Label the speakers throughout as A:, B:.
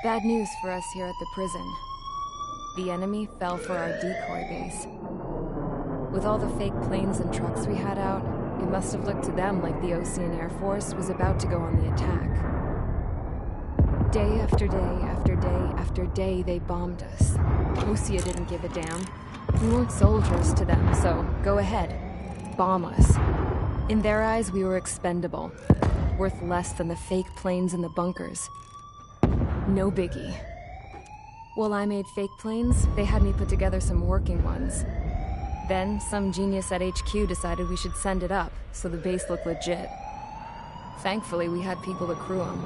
A: Bad news for us here at the prison. The enemy fell for our decoy base. With all the fake planes and trucks we had out, it must have looked to them like the Ocean Air Force was about to go on the attack. Day after day after day after day, they bombed us. Osea didn't give a damn. We weren't soldiers to them, so go ahead. Bomb us. In their eyes, we were expendable. Worth less than the fake planes in the bunkers. No biggie. While I made fake planes, they had me put together some working ones. Then, some genius at HQ decided we should send it up, so the base looked legit. Thankfully, we had people to crew them.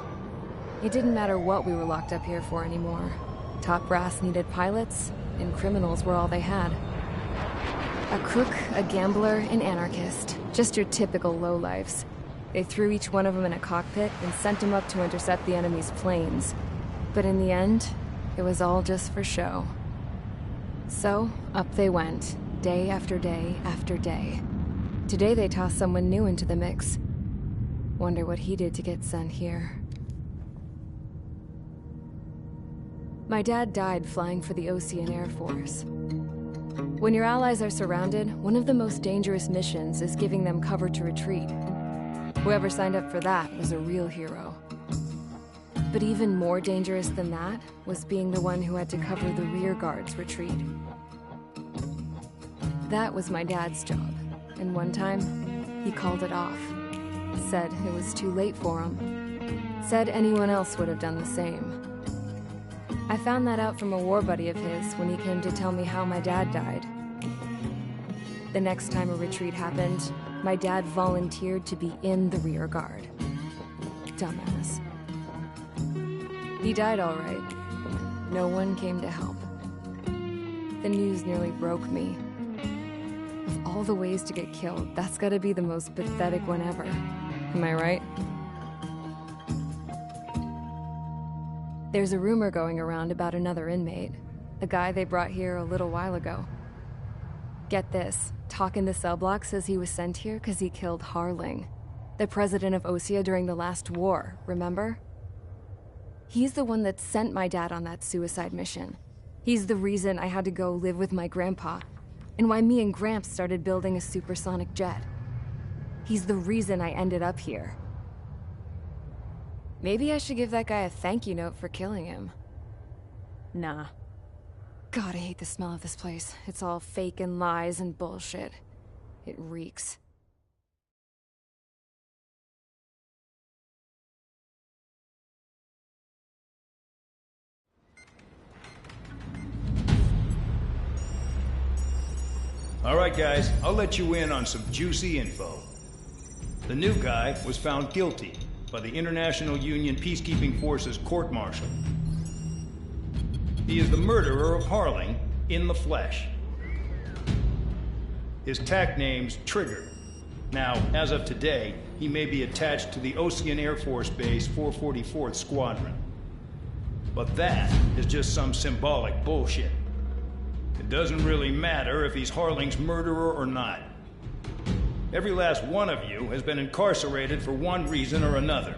A: It didn't matter what we were locked up here for anymore. Top brass needed pilots, and criminals were all they had. A crook, a gambler, an anarchist. Just your typical lowlifes. They threw each one of them in a cockpit and sent them up to intercept the enemy's planes. But in the end, it was all just for show. So, up they went, day after day after day. Today they tossed someone new into the mix. Wonder what he did to get sent here. My dad died flying for the Ocean Air Force. When your allies are surrounded, one of the most dangerous missions is giving them cover to retreat. Whoever signed up for that was a real hero. But even more dangerous than that was being the one who had to cover the rear guard's retreat. That was my dad's job, and one time, he called it off. Said it was too late for him. Said anyone else would have done the same. I found that out from a war buddy of his when he came to tell me how my dad died. The next time a retreat happened, my dad volunteered to be in the rear guard. Dumbass. He died all right. No one came to help. The news nearly broke me. Of all the ways to get killed, that's gotta be the most pathetic one ever. Am I right? There's a rumor going around about another inmate. A guy they brought here a little while ago. Get this, talk in the cell block says he was sent here because he killed Harling, the president of Osea during the last war, remember? He's the one that sent my dad on that suicide mission. He's the reason I had to go live with my grandpa, and why me and Gramps started building a supersonic jet. He's the reason I ended up here. Maybe I should give that guy a thank you note for killing him. Nah. God, I hate the smell of this place. It's all fake and lies and bullshit. It reeks.
B: All right, guys, I'll let you in on some juicy info. The new guy was found guilty by the International Union Peacekeeping Forces court-martial. He is the murderer of Harling in the flesh. His TAC name's Trigger. Now, as of today, he may be attached to the Ocean Air Force Base 444th Squadron. But that is just some symbolic bullshit. It doesn't really matter if he's Harling's murderer or not. Every last one of you has been incarcerated for one reason or another.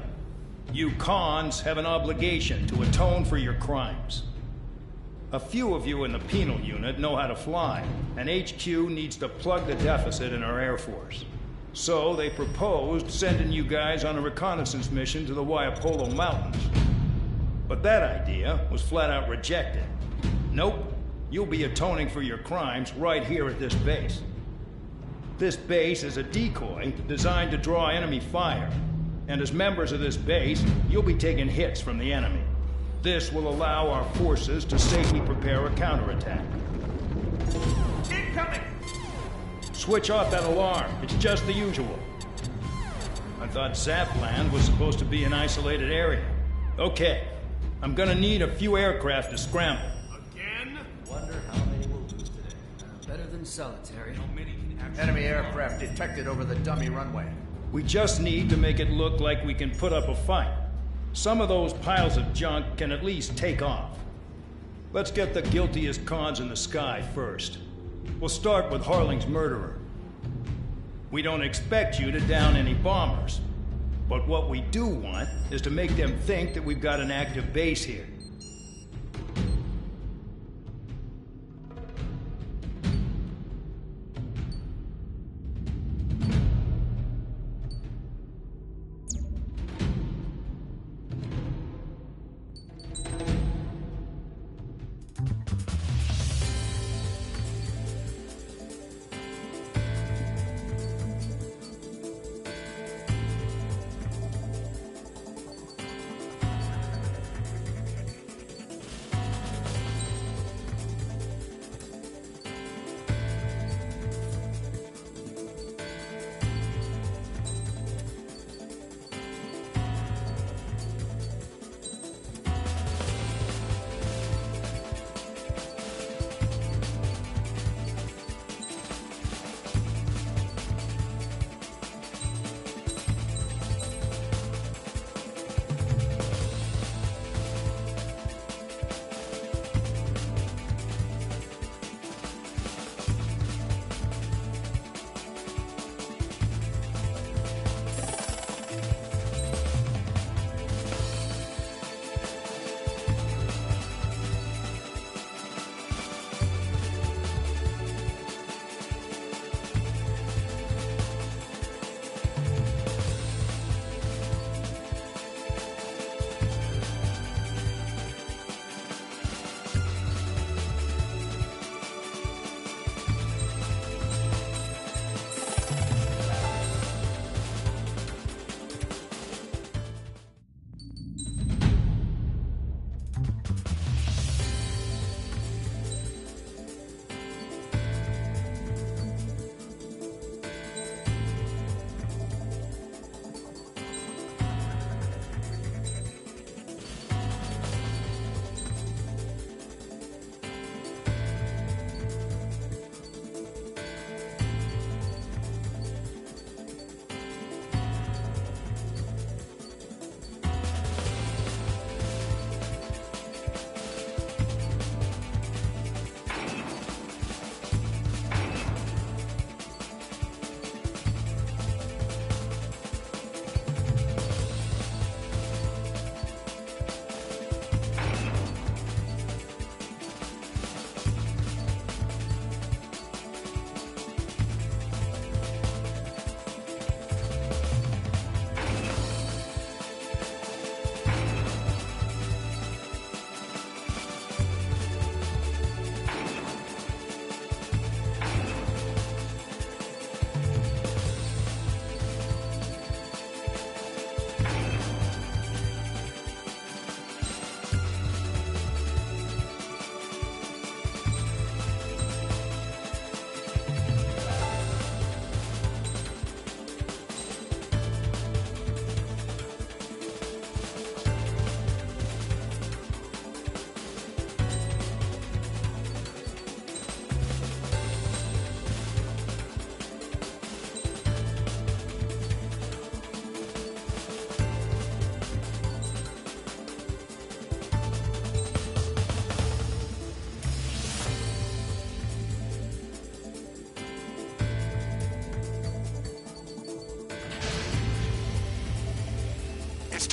B: You cons have an obligation to atone for your crimes. A few of you in the penal unit know how to fly, and HQ needs to plug the deficit in our Air Force. So they proposed sending you guys on a reconnaissance mission to the Waiapolo Mountains. But that idea was flat out rejected. Nope, you'll be atoning for your crimes right here at this base. This base is a decoy designed to draw enemy fire, and as members of this base, you'll be taking hits from the enemy. This will allow our forces to safely prepare a counterattack.
C: Incoming!
B: Switch off that alarm. It's just the usual. I thought Zapland was supposed to be an isolated area. Okay, I'm gonna need a few aircraft to scramble.
C: Again?
D: Wonder how many we'll lose today. Better than solitary.
C: Enemy aircraft detected over the dummy runway.
B: We just need to make it look like we can put up a fight. Some of those piles of junk can at least take off. Let's get the guiltiest cons in the sky first. We'll start with Harling's murderer. We don't expect you to down any bombers. But what we do want is to make them think that we've got an active base here.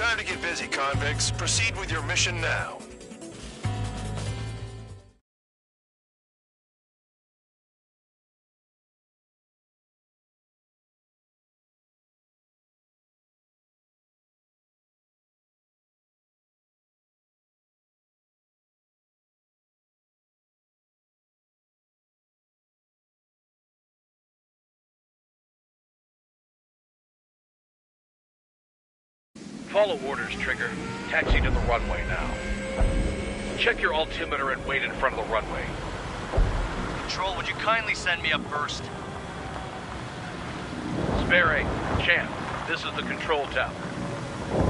E: Time to get busy, convicts. Proceed with your mission now.
F: Follow orders, Trigger. Taxi to the runway now. Check your altimeter and wait in front of the runway.
G: Control, would you kindly send me up first?
F: Spare 8, Champ, this is the control tower.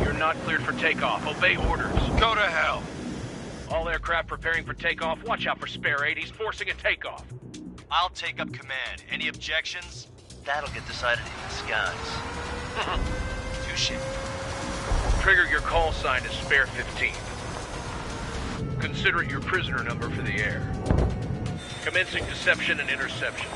F: You're not cleared for takeoff. Obey orders.
E: Go to hell.
F: All aircraft preparing for takeoff. Watch out for Spare 8. He's forcing a takeoff.
G: I'll take up command. Any objections? That'll get decided in the skies. Touche.
F: Trigger, your call sign is Spare 15. Consider it your prisoner number for the air. Commencing deception and interception.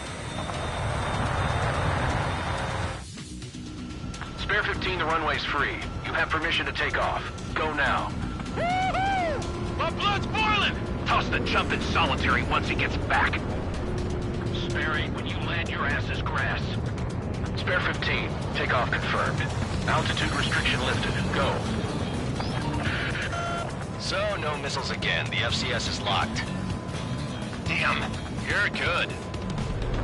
F: Spare 15, the runway's free. You have permission to take off. Go now. Woohoo! My blood's boiling! Toss the chump in solitary once he gets back. Spare 8, when you land, your ass is grass. Spare 15, takeoff confirmed. Altitude restriction lifted. Go.
G: So, no missiles again. The FCS is locked. Damn, you're good.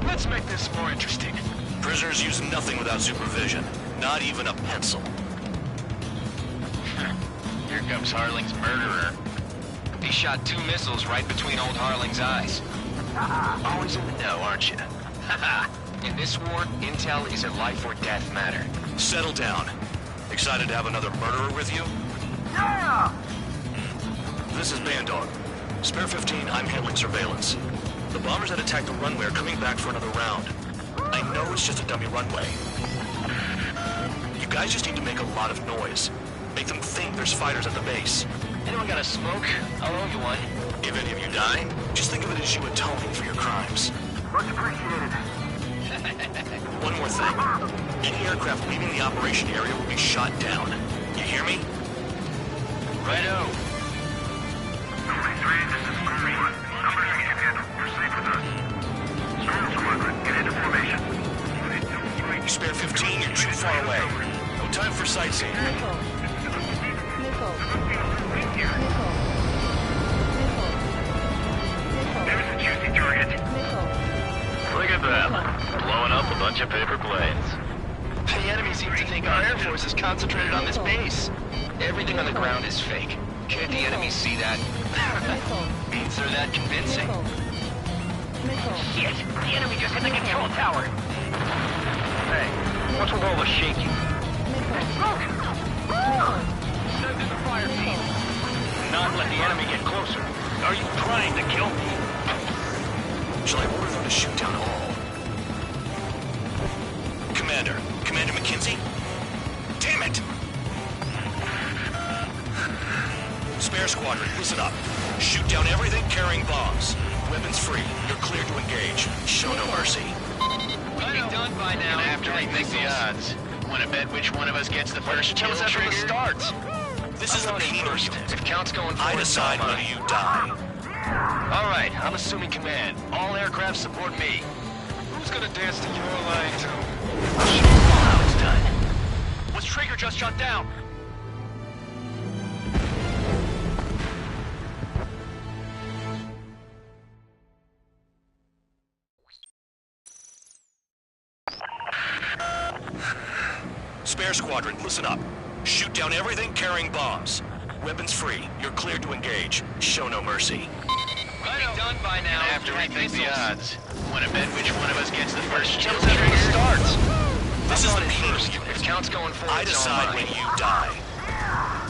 E: Let's make this more interesting. Prisoners use nothing without supervision. Not even a pencil.
G: Here comes Harling's murderer. He shot 2 missiles right between old Harling's eyes. Always in the know, aren't you? In this war, intel is a life or death matter.
E: Settle down. Excited to have another murderer with you?
C: Yeah!
E: This is Bandog. Spare 15, I'm handling surveillance. The bombers that attacked the runway are coming back for another round. I know it's just a dummy runway. You guys just need to make a lot of noise. Make them think there's fighters at the base.
G: Anyone got a smoke? I'll owe you one.
E: If any of you die, just think of it as you atoning for your crimes.
C: Much appreciated.
E: One more thing. Any aircraft leaving the operation area will be shot down. You hear me?
G: Righto.
C: This is Marine. Numbers we can handle. You're safe with us. Storm Squadron, get into formation.
E: Spare 15, you're too far away. No time for sightseeing.
C: There's a juicy target.
F: Look at that. Blowing up a bunch of paper planes.
G: The enemy seems to think our Air Force is concentrated on this base. Everything on the ground is fake. Can't the enemy see that? Means they're that convincing.
F: Shit! The enemy just hit the control tower! Hey, what's with all the shaking? Look! Send in the fire team. Not let the enemy get closer. Are you trying to kill me?
E: Shall I order them to shoot down all? Commander McKenzie? Damn it! Spare Squadron, listen up. Shoot down everything carrying bombs. Weapons free. You're cleared to engage. Show no mercy.
G: We'll be done by now.
F: After we think the odds. Want to bet which one of us gets the first kill,
G: Tell us after the
F: Trigger?
G: starts.
E: This is the penal unit.
G: If count's going
E: I
G: forward,
E: decide
G: it's all
E: whether
G: mine.
E: you die.
G: All right, I'm assuming command. All aircraft support me.
E: Who's gonna dance to your line too?
G: I'll show you all how it's done. Was Trigger just shot down?
E: Spare Squadron, listen up. Shoot down everything carrying bombs. Weapons free. You're cleared to engage. Show no mercy.
G: We'll be done by now.
F: After we think the odds. Want to bet which one of us gets the first
G: Tell
F: kill,
G: us after the
F: Trigger?
G: starts.
E: This is
G: I'm
E: the
G: on it
E: penal
G: first.
E: unit.
G: If count's going forward,
E: I
G: it's all
E: decide
G: mine.
E: when you die.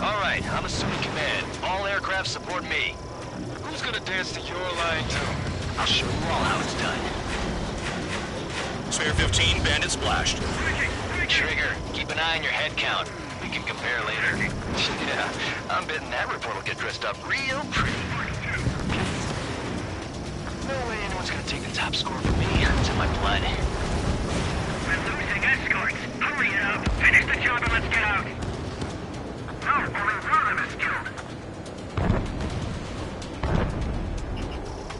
G: All right, I'm assuming command. All aircraft support me.
E: Who's gonna dance to your line too?
G: I'll show you all how it's done.
E: Spare 15, bandit splashed.
G: Trigger, keep an eye on your head count. We can compare later. Yeah, I'm betting that report will get dressed up real pretty. No way anyone's gonna take the top score from me. It's in my blood.
C: We're losing escorts. Hurry it up. Finish the job and let's get out. No, only one of them is killed.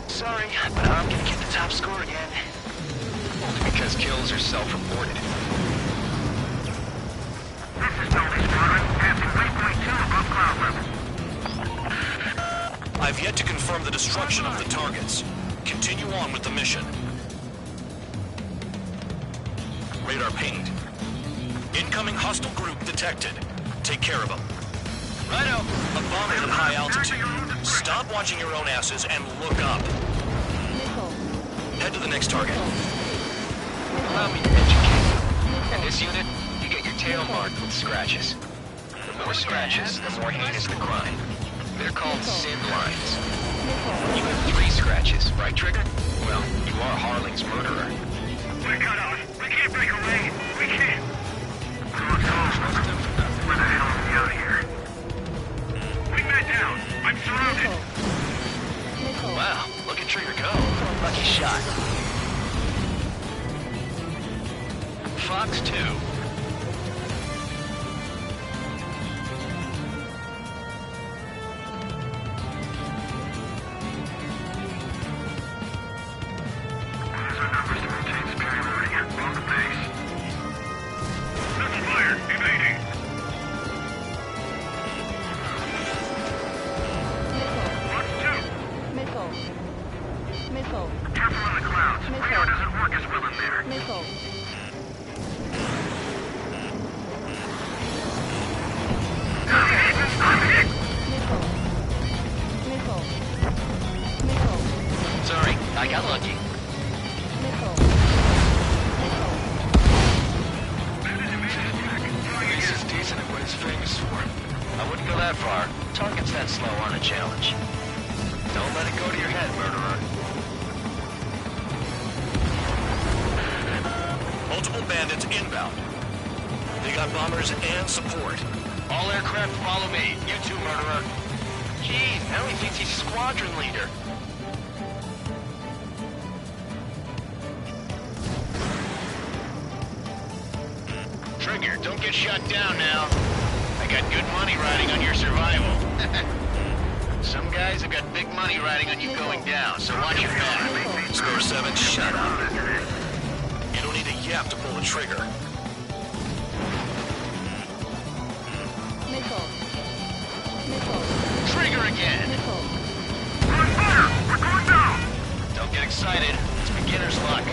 G: Sorry, but I'm gonna get the top score again. Only because kills are self-reported.
C: This is Noble Squadron, passing waypoint 2 above cloud level.
E: I've yet to confirm the destruction of the targets. Continue on with the mission. Radar pinged. Incoming hostile group detected. Take care of them. Righto. A bomber at high altitude. Stop watching your own asses and look up. Head to the next target.
G: Allow me to educate. In this unit, you get your tail marked with scratches. The more scratches, the more heinous the crime. They're called sin lines. You have 3 scratches, right, Trigger? Well, you are Harling's murderer.
C: We're cut off. We can't break away. We can't. Where the hell are we out of here? Wingman down. I'm surrounded.
G: Wow, look at Trigger go. Lucky shot. Fox 2.
C: These are numbers to maintain superiority. On the base. Missile fire. Evading. Fox 2.
H: Missile.
C: Careful in the clouds. Radar doesn't work as well in there.
H: Missile.
C: I'm hit.
H: Missile.
G: Sorry, I got lucky. This is decent at what it's famous for. I wouldn't go that far. Targets that slow aren't a challenge. Don't let it go to your head, murderer.
E: Multiple bandits inbound. They got bombers and support.
G: All aircraft follow me. You too, murderer. Jeez, now he thinks he's squadron leader. Trigger, don't get shut down now. I got good money riding on your survival. Some guys have got big money riding on you going down, so watch your back.
E: Score 7, shut up. You don't need a yap to pull the trigger.
G: Trigger again.
C: We're on fire. We're going down.
G: Don't get excited. It's beginner's luck.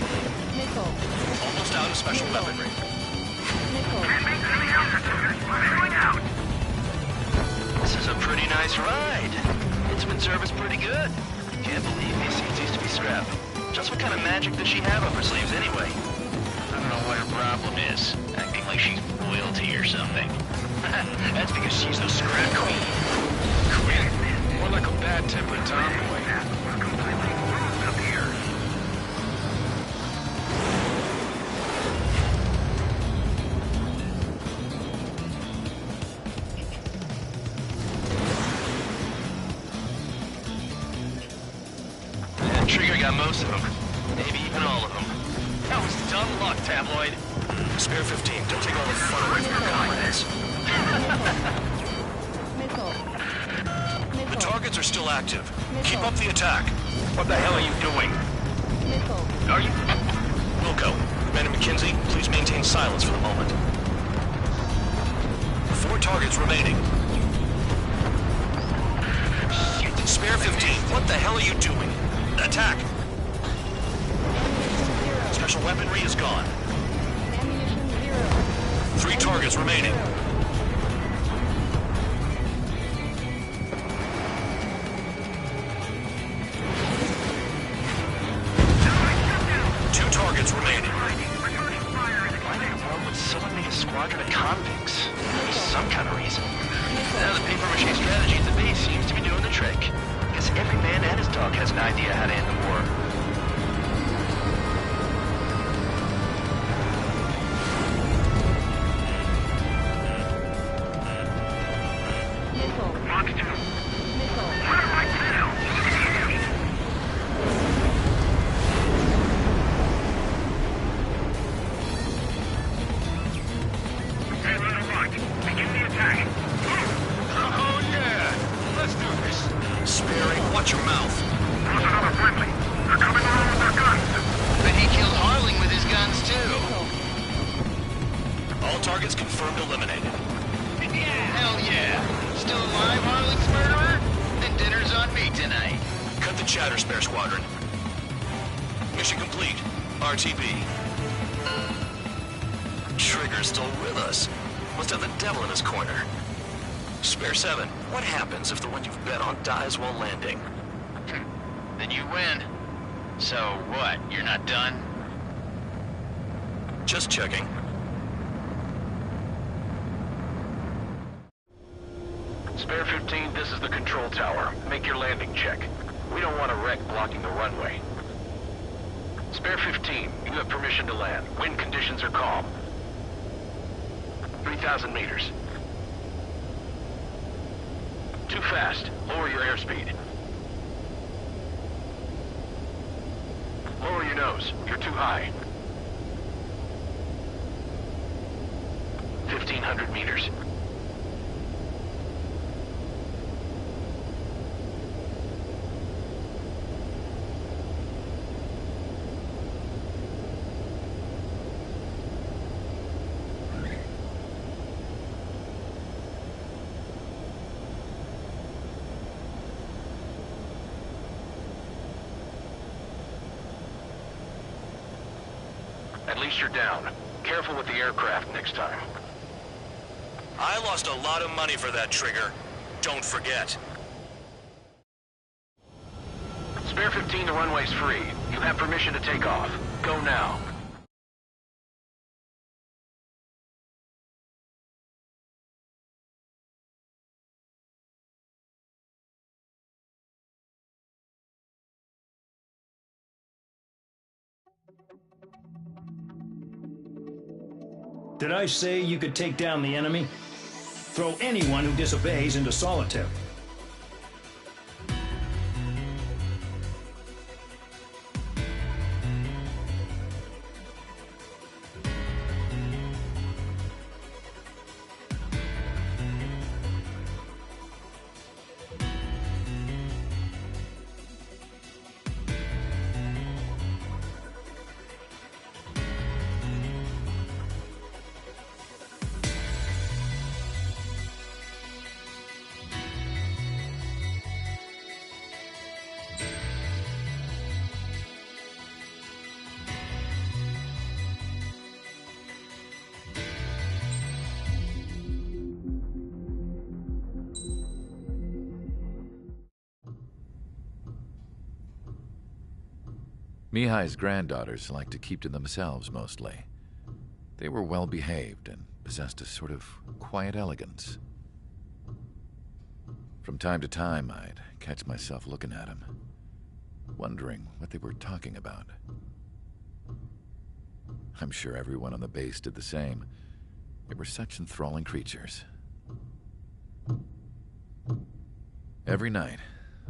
E: Almost out of special weaponry.
C: Can't make any altitude. We're going out.
G: This is a pretty nice ride. Instrument service pretty good. Can't believe these seats used to be scrap. Just what kind of magic does she have up her sleeves anyway? I don't know what her problem is. Acting like she's royalty or something. That's because she's the scrap queen. Queen? More like a bad-tempered tomboy.
C: We're completely frozen up here.
G: And Trigger got most of them. Maybe even all of them. That was dumb luck, Tabloid.
E: Spare 15, don't take all the fun away from your comrades. The targets are still active. Keep up the attack.
G: What the hell are you doing? Are you...
E: Wilco, Commander McKenzie, please maintain silence for the moment. 4 targets remaining. Spare 15, what the hell are you doing? Attack! Special weaponry is gone. 3 targets remaining. Two targets remaining.
G: Why in the world would someone make a squadron of convicts? There's some kind of reason. Now the paper-mache strategy at the base seems to be doing the trick. Guess every man and his dog has an idea how to end the war.
C: Fox 2. What am I to do? Hey, Little Rock, begin the attack. Move!
E: Sperry, watch your mouth.
C: There's another friendly. They're coming around with their guns.
G: But he killed Harling with his guns, too.
E: All targets confirmed eliminated.
G: Hell yeah. Still alive, Harling's murderer? Then dinner's on me tonight.
E: Cut the chatter, Spare Squadron. Mission complete. RTB. Trigger's still with us. Must have the devil in his corner. Spare 7, what happens if the one you've bet on dies while landing?
G: Then you win. So what, you're not done?
E: Just checking.
F: Spare 15, this is the control tower. Make your landing check. We don't want a wreck blocking the runway. Spare 15, you have permission to land. Wind conditions are calm. 3,000 meters. Too fast. Lower your airspeed. Lower your nose. You're too high. 1,500 meters. At least you're down. Careful with the aircraft next time.
E: I lost a lot of money for that trigger. Don't forget.
F: Spare 15, the runway's free. You have permission to take off. Go now.
B: Did I say you could take down the enemy? Throw anyone who disobeys into solitary.
I: Mihai's granddaughters liked to keep to themselves mostly. They were well behaved and possessed a sort of quiet elegance. From time to time, I'd catch myself looking at them, wondering what they were talking about. I'm sure everyone on the base did the same. They were such enthralling creatures. Every night,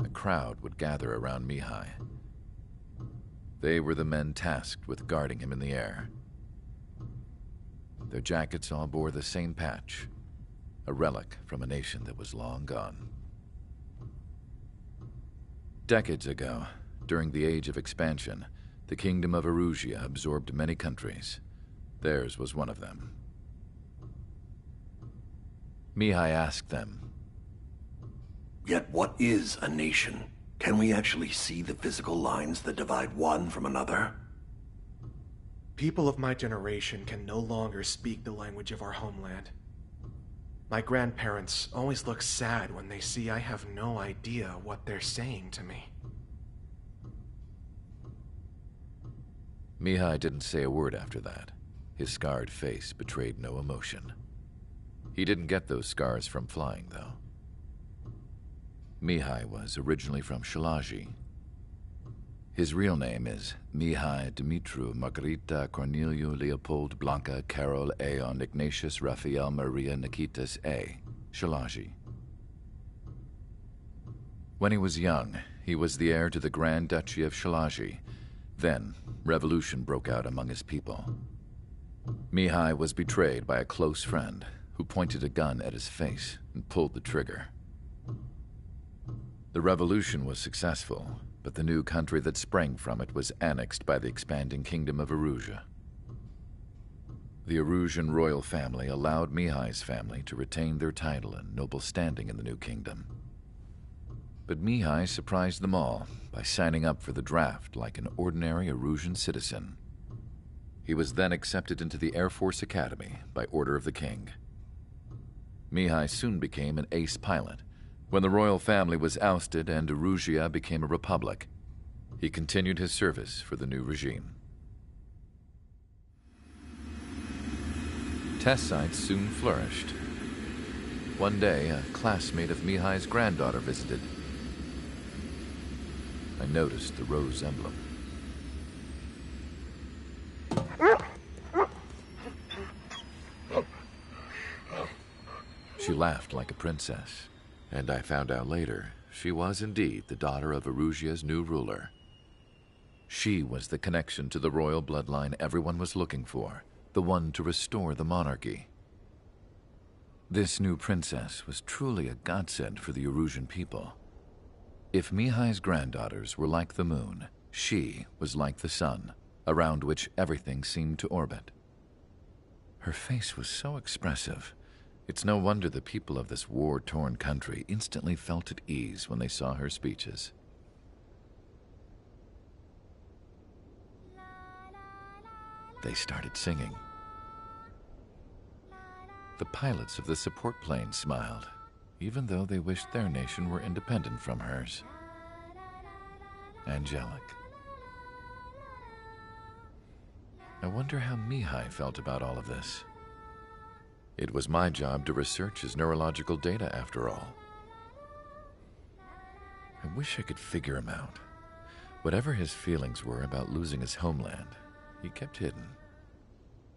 I: a crowd would gather around Mihai. They were the men tasked with guarding him in the air. Their jackets all bore the same patch, a relic from a nation that was long gone. Decades ago, during the Age of Expansion, the Kingdom of Erusia absorbed many countries. Theirs was one of them. Mihai asked them,
J: "Yet what is a nation? Can we actually see the physical lines that divide one from another?"
K: People of my generation can no longer speak the language of our homeland. My grandparents always look sad when they see I have no idea what they're saying to me.
I: Mihai didn't say a word after that. His scarred face betrayed no emotion. He didn't get those scars from flying, though. Mihai was originally from Shalaji. His real name is Mihai Dumitru Margarita Corneliu Leopold Blanca Carol Aeon Ignatius Raphael Maria Nikitas A. Shalaji. When he was young, he was the heir to the Grand Duchy of Shalaji. Then, revolution broke out among his people. Mihai was betrayed by a close friend who pointed a gun at his face and pulled the trigger. The revolution was successful, but the new country that sprang from it was annexed by the expanding kingdom of Erusia. The Erusian royal family allowed Mihai's family to retain their title and noble standing in the new kingdom. But Mihai surprised them all by signing up for the draft like an ordinary Erusian citizen. He was then accepted into the Air Force Academy by order of the king. Mihai soon became an ace pilot. When the royal family was ousted and Erusia became a republic, he continued his service for the new regime. Test sites soon flourished. One day, a classmate of Mihai's granddaughter visited. I noticed the rose emblem. She laughed like a princess, and I found out later she was indeed the daughter of Erusia's new ruler. She was the connection to the royal bloodline everyone was looking for, the one to restore the monarchy. This new princess was truly a godsend for the Erusian people. If Mihai's granddaughters were like the moon, she was like the sun, around which everything seemed to orbit. Her face was so expressive. It's no wonder the people of this war-torn country instantly felt at ease when they saw her speeches. They started singing. The pilots of the support plane smiled, even though they wished their nation were independent from hers. Angelic. I wonder how Mihai felt about all of this. It was my job to research his neurological data, after all. I wish I could figure him out. Whatever his feelings were about losing his homeland, he kept hidden,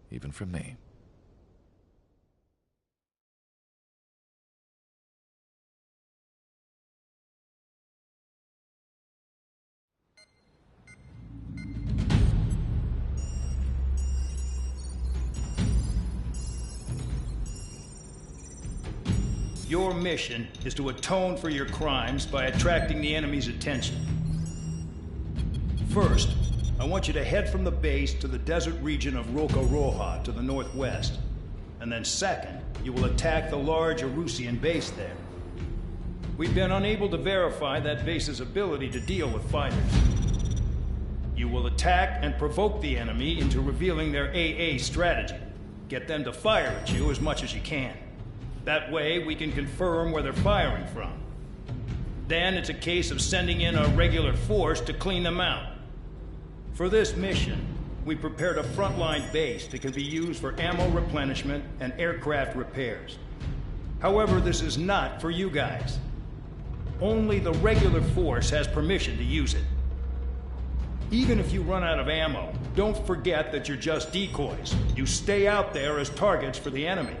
I: even from me.
B: Your mission is to atone for your crimes by attracting the enemy's attention. First, I want you to head from the base to the desert region of Roca-Roja to the northwest. And then second, you will attack the large Erusian base there. We've been unable to verify that base's ability to deal with fighters. You will attack and provoke the enemy into revealing their AA strategy. Get them to fire at you as much as you can. That way, we can confirm where they're firing from. Then it's a case of sending in a regular force to clean them out. For this mission, we prepared a frontline base that can be used for ammo replenishment and aircraft repairs. However, this is not for you guys. Only the regular force has permission to use it. Even if you run out of ammo, don't forget that you're just decoys. You stay out there as targets for the enemy.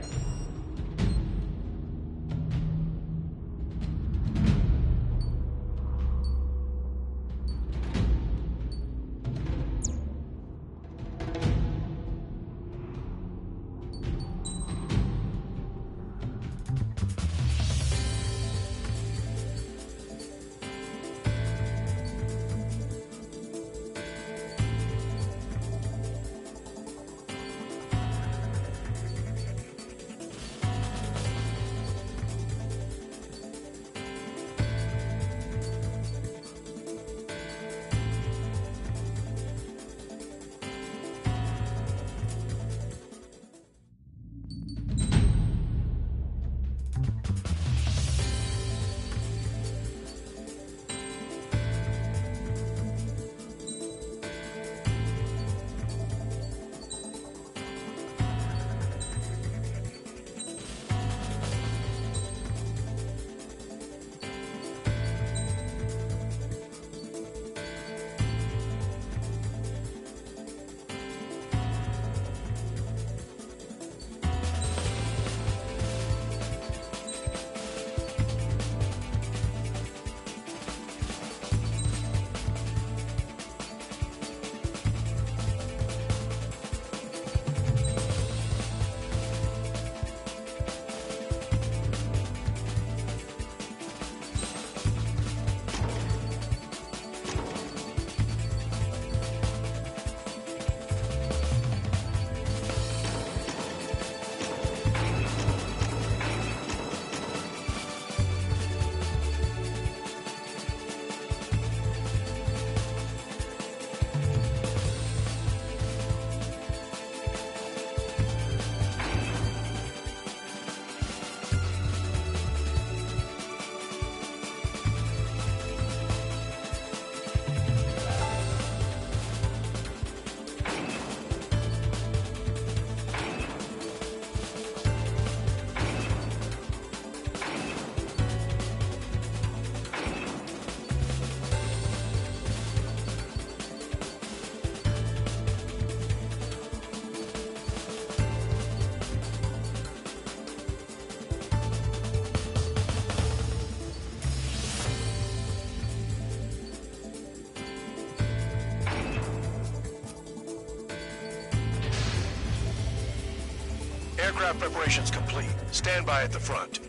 J: Aircraft preparations complete. Stand by at the front.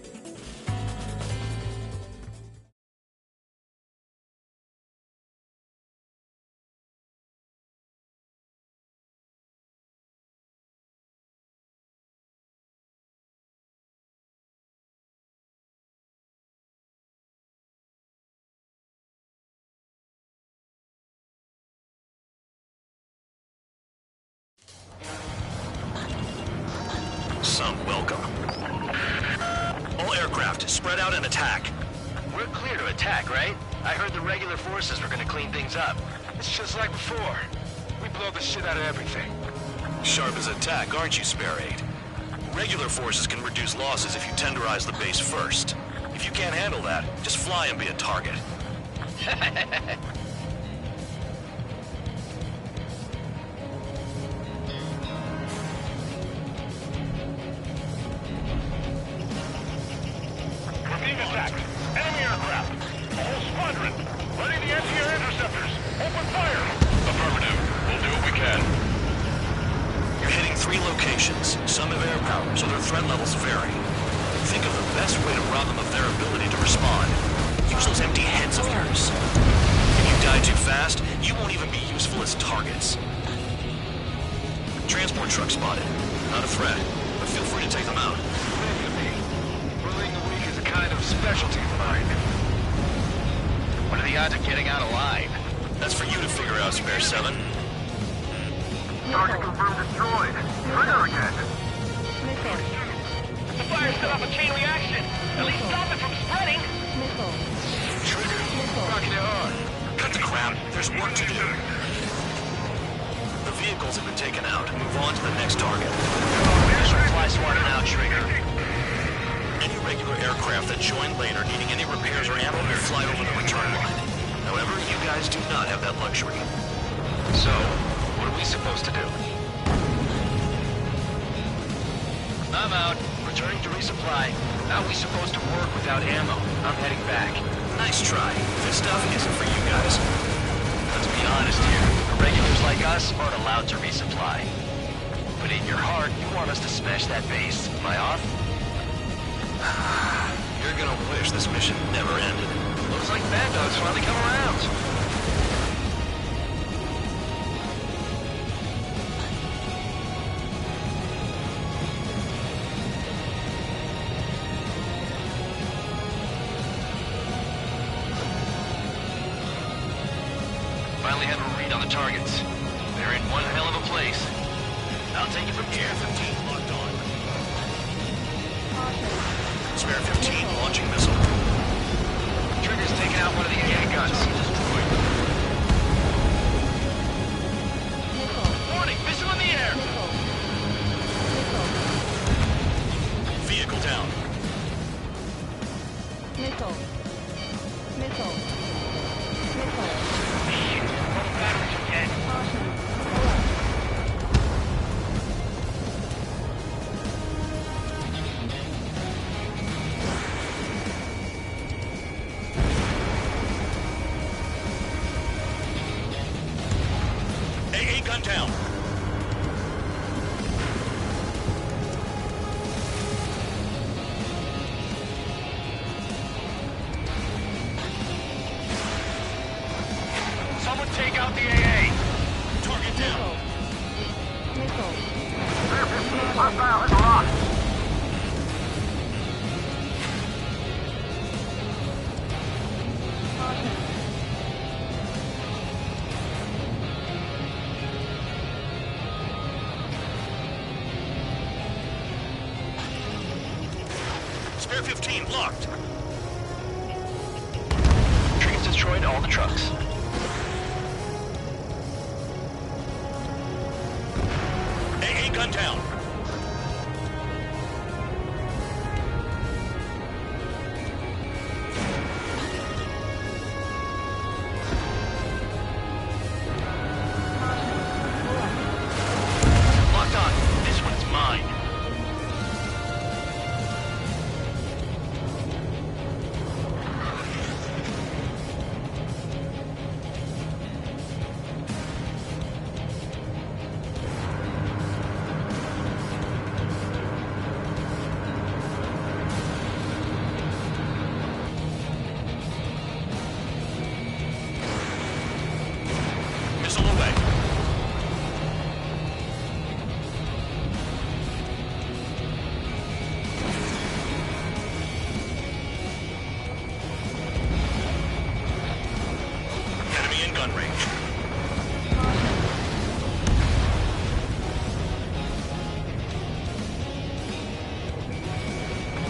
E: Some welcome. All aircraft, spread out and attack.
F: We're clear to attack, right? I heard the regular forces were gonna clean things up.
J: It's just like before. We blow the shit out of everything.
E: Sharp as attack, aren't you, Spare 8? Regular forces can reduce losses if you tenderize the base first. If you can't handle that, just fly and be a target.
C: We're being attacked. Enemy aircraft. A whole squadron. Ready the anti-air interceptors. Open fire. Affirmative. We'll do what we can.
E: You're hitting 3 locations. Some have air power, so their threat levels vary. Think of the best way to rob them of their ability to respond. Use those empty heads of yours. If you die too fast, you won't even be useful as targets. Transport truck spotted. Not a threat, but feel free to take them out.
F: Believe you me, bullying the weak is a kind of specialty of mine.
G: What are the odds of getting out alive?
E: That's for you to figure out, Spare 7.
C: Target confirmed destroyed. Trigger again.
H: Missile.
C: The fire set off a chain reaction. At least stop it from spreading.
H: Missile.
E: Trigger.
F: Rocking it hard.
E: Cut the crap. There's work to do. The vehicles have been taken out. Move on to the next target.
G: Supply smarter now, Trigger.
E: Any regular aircraft that join later needing any repairs or ammo will fly over the return line. However, you guys do not have that luxury.
F: So, what are we supposed to do?
G: I'm out.
F: Returning to resupply. How are we supposed to work without ammo? I'm heading back.
E: Nice try. This stuff isn't for you guys.
G: Let's be honest here. Regulars like us aren't allowed to resupply. But in your heart, you want us to smash that base. Am I off?
E: You're gonna wish this mission never ended.
F: Looks like Bad Dog's finally come around. Finally have a read on the targets. They're in one hell of a place. I'll take it from here.
E: 15 locked on. Spare 15 launching missile.
F: Trigger's taking out one of the AA guns.
H: Missile.
C: Warning, missile in the air.
H: Missile.
E: Vehicle down.
H: Missile. Missile. Missile.
C: Both batteries are dead.
H: Caution. Alert.
E: AA gun down.
C: Someone take out the AA.
E: Target down.
H: Missile.
C: Hostile is locked.
H: Caution.
E: Spare 15 locked.
F: Trigger's destroyed all the trucks.
E: AA gun down.
F: Locked on. This one's mine.
E: gun range.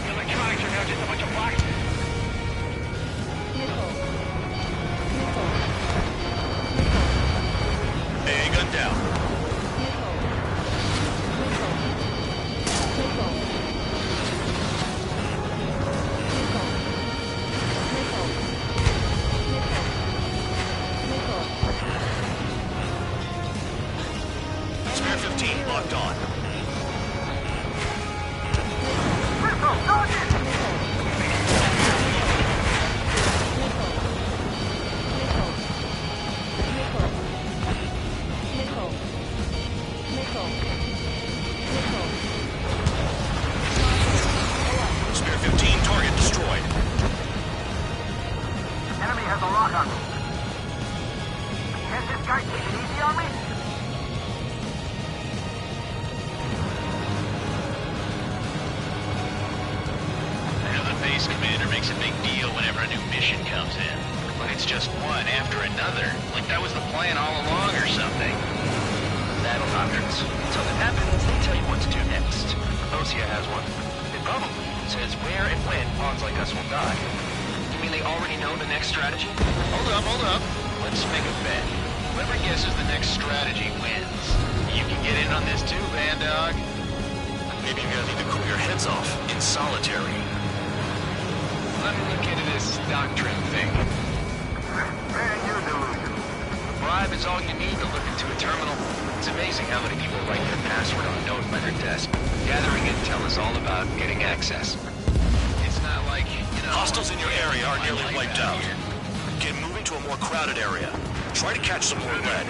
C: The electronics are now just a bunch of boxes.
H: Missile. Missile.
E: AA gun down.
H: Missile. Missile. Missile. Missile. Missile. Missile.
E: Spare 15 locked on. Spare 15 target destroyed.
C: Enemy has a lock on me. Can't this guy take it easy on me?
G: I know the base commander makes a big deal whenever a new mission comes in. But it's just one after another. Like that was the plan all along or something.
E: Battle doctrines. So that happens, they tell you what to do next. Osea has one. It probably says where and when pawns like us will die.
G: You mean they already know the next strategy? Hold up. Let's make a bet. Whoever guesses the next strategy wins. You can get in on this too, Van Dog.
E: Maybe you're gonna need to cool your heads off in solitary.
G: Let me look into this doctrine thing.
C: Man, you're delusional.
G: A bribe is all you need to look into a terminal. It's amazing how many people write their password on a note by their desk. Gathering intel is all about getting access. It's not like,
E: Hostiles in your area are nearly wiped out. Get moving to a more crowded area. Try to catch some more lead.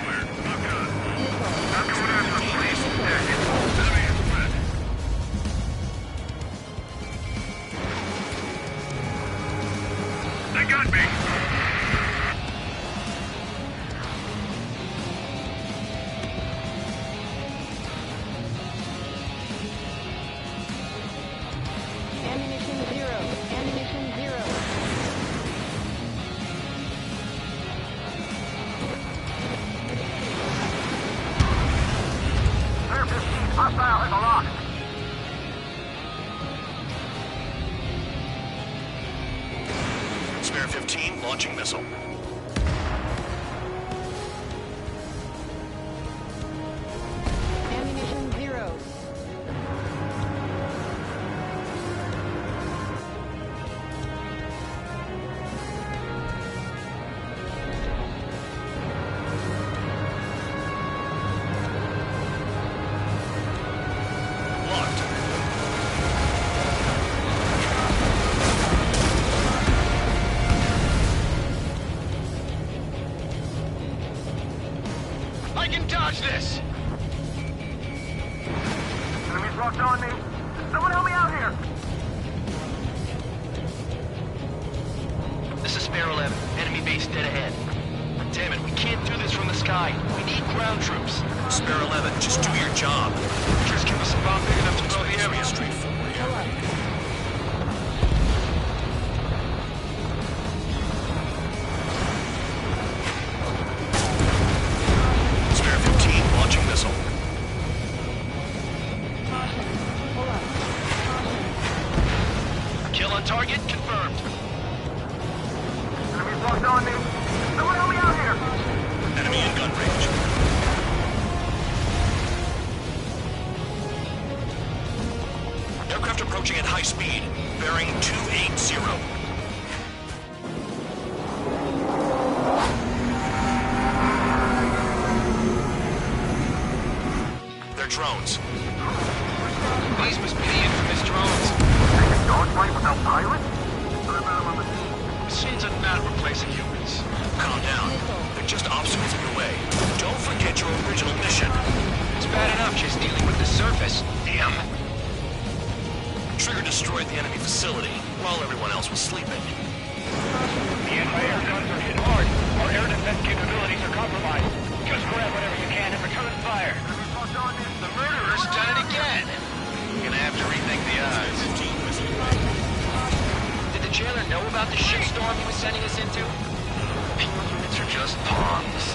C: They got me.
H: Ammunition zero. Ammunition zero.
C: Air 15, hostile has a lock.
E: Spare 15 launching missile.
H: Ammunition zero.
E: Locked.
G: I can dodge this!
C: Enemies locked on me. Someone help me out here.
G: This is Spare 11. Enemy base dead ahead. Damn it, we can't do this from the sky. We need ground troops.
E: Spare 11, just do your job.
G: Just give us a bomb big enough to blow the area.
E: Straightforward. Spare 15 launching missile.
G: Kill on target confirmed.
C: Enemies locked on me. Someone help me out here.
E: Enemy in gun range. Aircraft approaching at high speed. Bearing 280. They're drones.
G: These must be the infamous drones.
C: Dogfight without pilots?
G: Machines are not replacing humans.
E: Calm down. They're just obstacles in your way. Don't forget your original mission.
G: It's bad enough just dealing with the surface. Damn.
E: Trigger destroyed the enemy facility while everyone else was sleeping.
C: The anti-air guns are hit hard. Our air defense capabilities are compromised. Just grab whatever you can and return fire.
G: The murderer's done it again. You're gonna have to rethink the odds. Did the jailer know about the shitstorm he was sending us into? Penal units are just pawns.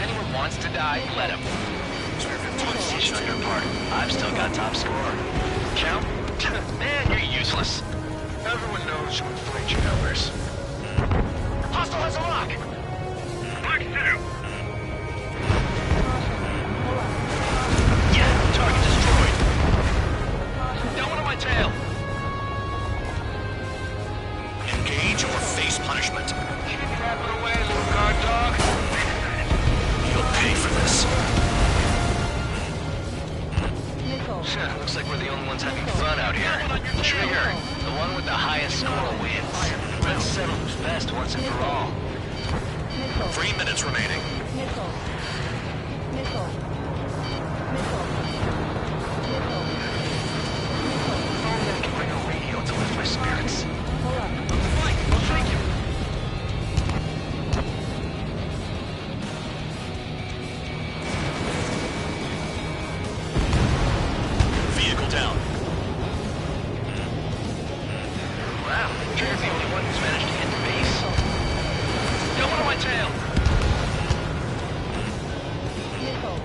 G: If anyone wants to die, let him.
E: Spare 15 decision on your part. I've still got top score.
G: Count? Man, you're useless. Everyone knows who inflates your numbers. Hostile has a lock!
C: Mark 2.
G: Yeah, target destroyed. Got one on my tail.
E: Engage or face punishment.
G: Trap it away, little guard dog.
E: You'll pay for this.
H: Missile.
G: Looks like we're the only ones having fun out here. Trigger, the one with the highest score wins. Let's settle who's best once and for all.
H: Missile.
E: 3 minutes remaining.
H: Missile. Missile. Missile. Missile.
G: I can bring a radio to lift my spirits.
H: Pull up.
G: Fight! I'll take you!
E: Vehicle down.
G: Wow, Trigger's the only one who's managed to hit the base. Got one on my tail!
H: Missile.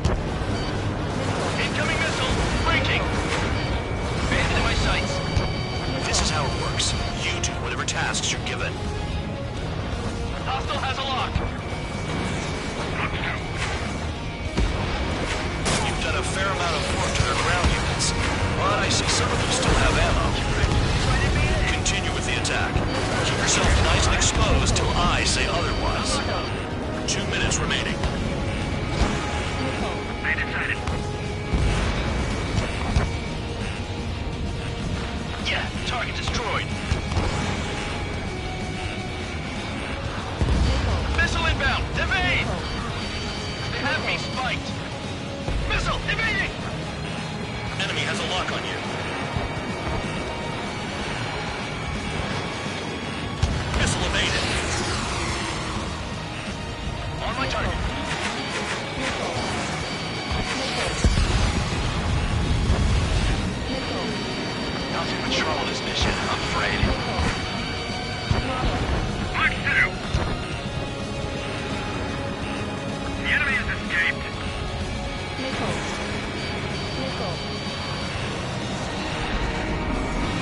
G: Incoming missile! Breaking! Bandit in my sights.
E: This is how it works. You do whatever tasks you're given.
G: Hostile has a lock.
E: You've done a fair amount of work to their ground units, but I see some of you still have ammo. Continue with the attack. Keep yourself nice and exposed till I say otherwise. 2 minutes remaining.
C: I decided.
G: Yeah, target destroyed. Missile inbound! Evade! They have me spiked. Missile! Evading!
E: Enemy has a lock on you. Missile evaded.
G: On my target. Not in control of this mission, I'm afraid.
C: Mark 2. The enemy has escaped.
H: Missile. Missile.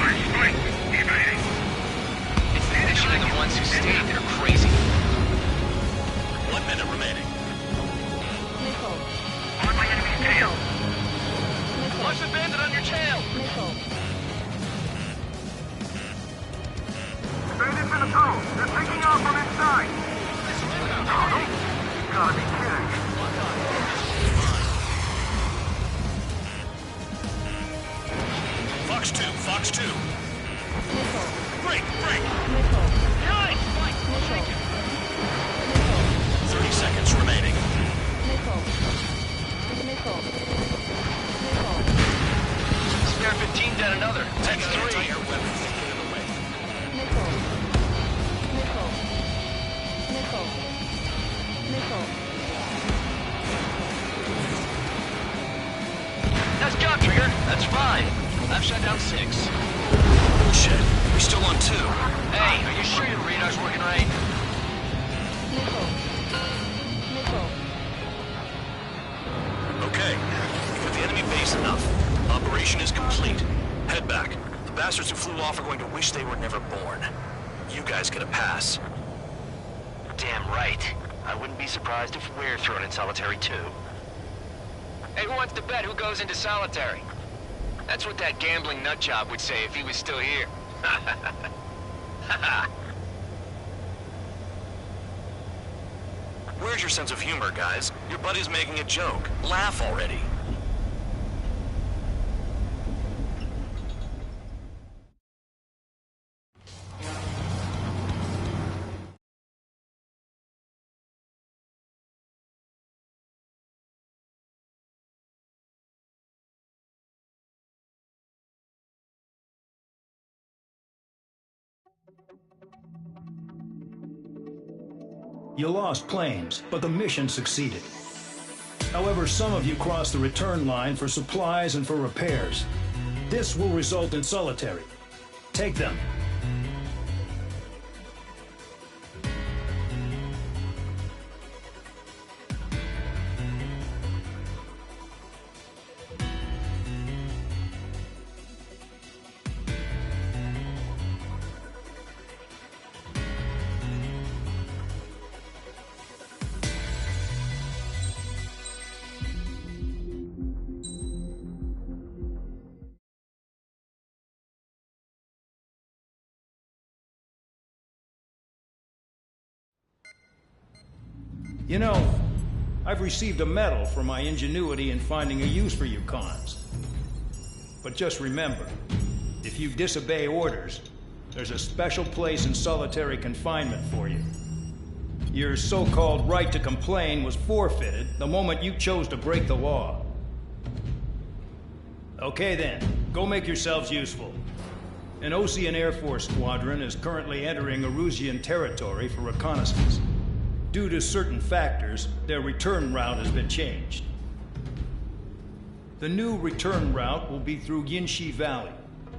C: Our strength evading.
G: It's the mission and the ones who stayed that are crazy.
E: 1 minute remaining.
H: Missile.
C: On my enemy's tail.
G: Watch the bandit on your tail!
H: Missile.
C: Bandits in the tunnel. They're taking off from inside. You gotta be kidding.
E: Fox 2, Fox 2.
H: Missile.
E: Break, break.
H: Missile.
G: Behind! Fight!
H: Missile.
E: 30 seconds remaining.
H: Missile. Missile. Missile.
G: Spare 15 down another. That's 3.
E: Anti-air weapons to clear the way.
H: Missile. Missile. Missile. Missile.
G: Nice job, Trigger. That's 5. I've shut down 6.
E: Bullshit. We're still on 2.
G: Hey, are you sure your radar's working right?
H: Missile. Missile.
E: Okay. You've got the enemy base enough. Operation is complete. Head back. The bastards who flew off are going to wish they were never born. You guys get a pass.
G: Damn right. I wouldn't be surprised if we're thrown in solitary too. Hey, who wants to bet who goes into solitary? That's what that gambling nutjob would say if he was still here.
E: Where's your sense of humor, guys? Your buddy's making a joke. Laugh already.
B: You lost planes, but the mission succeeded. However, some of you crossed the return line for supplies and for repairs. This will result in solitary. Take them. You know, I've received a medal for my ingenuity in finding a use for you cons. But just remember, if you disobey orders, there's a special place in solitary confinement for you. Your so-called right to complain was forfeited the moment you chose to break the law. Okay then, go make yourselves useful. An Ocean Air Force squadron is currently entering Erusian territory for reconnaissance. Due to certain factors, their return route has been changed. The new return route will be through Yinshi Valley,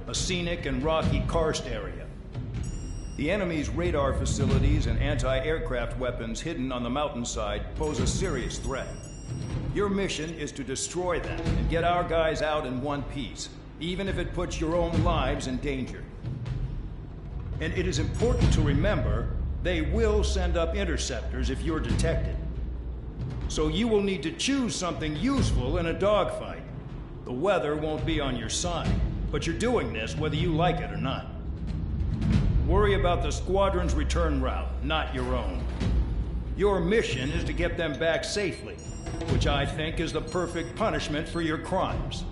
B: a scenic and rocky karst area. The enemy's radar facilities and anti-aircraft weapons hidden on the mountainside pose a serious threat. Your mission is to destroy them and get our guys out in one piece, even if it puts your own lives in danger. And it is important to remember, they will send up interceptors if you're detected. So you will need to choose something useful in a dogfight. The weather won't be on your side, but you're doing this whether you like it or not. Worry about the squadron's return route, not your own. Your mission is to get them back safely, which I think is the perfect punishment for your crimes.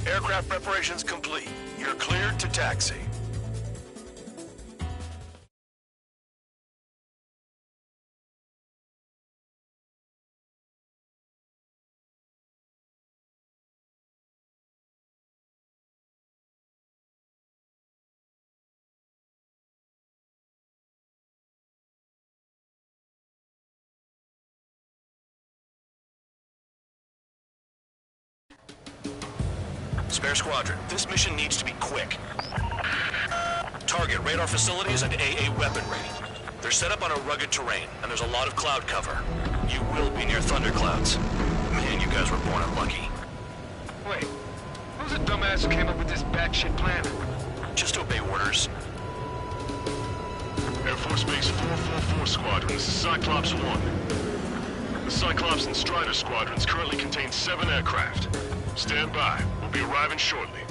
E: Aircraft preparations complete. You're cleared to taxi. Spare Squadron, this mission needs to be quick. Target radar facilities and AA weaponry. They're set up on a rugged terrain, and there's a lot of cloud cover. You will be near thunderclouds. Man, you guys were born unlucky.
F: Wait, who's the dumbass who came up with this batshit plan?
E: Just obey orders.
C: Air Force Base 444 Squadron, this is Cyclops 1. The Cyclops and Strider squadrons currently contain 7 aircraft. Stand by. We'll be arriving shortly.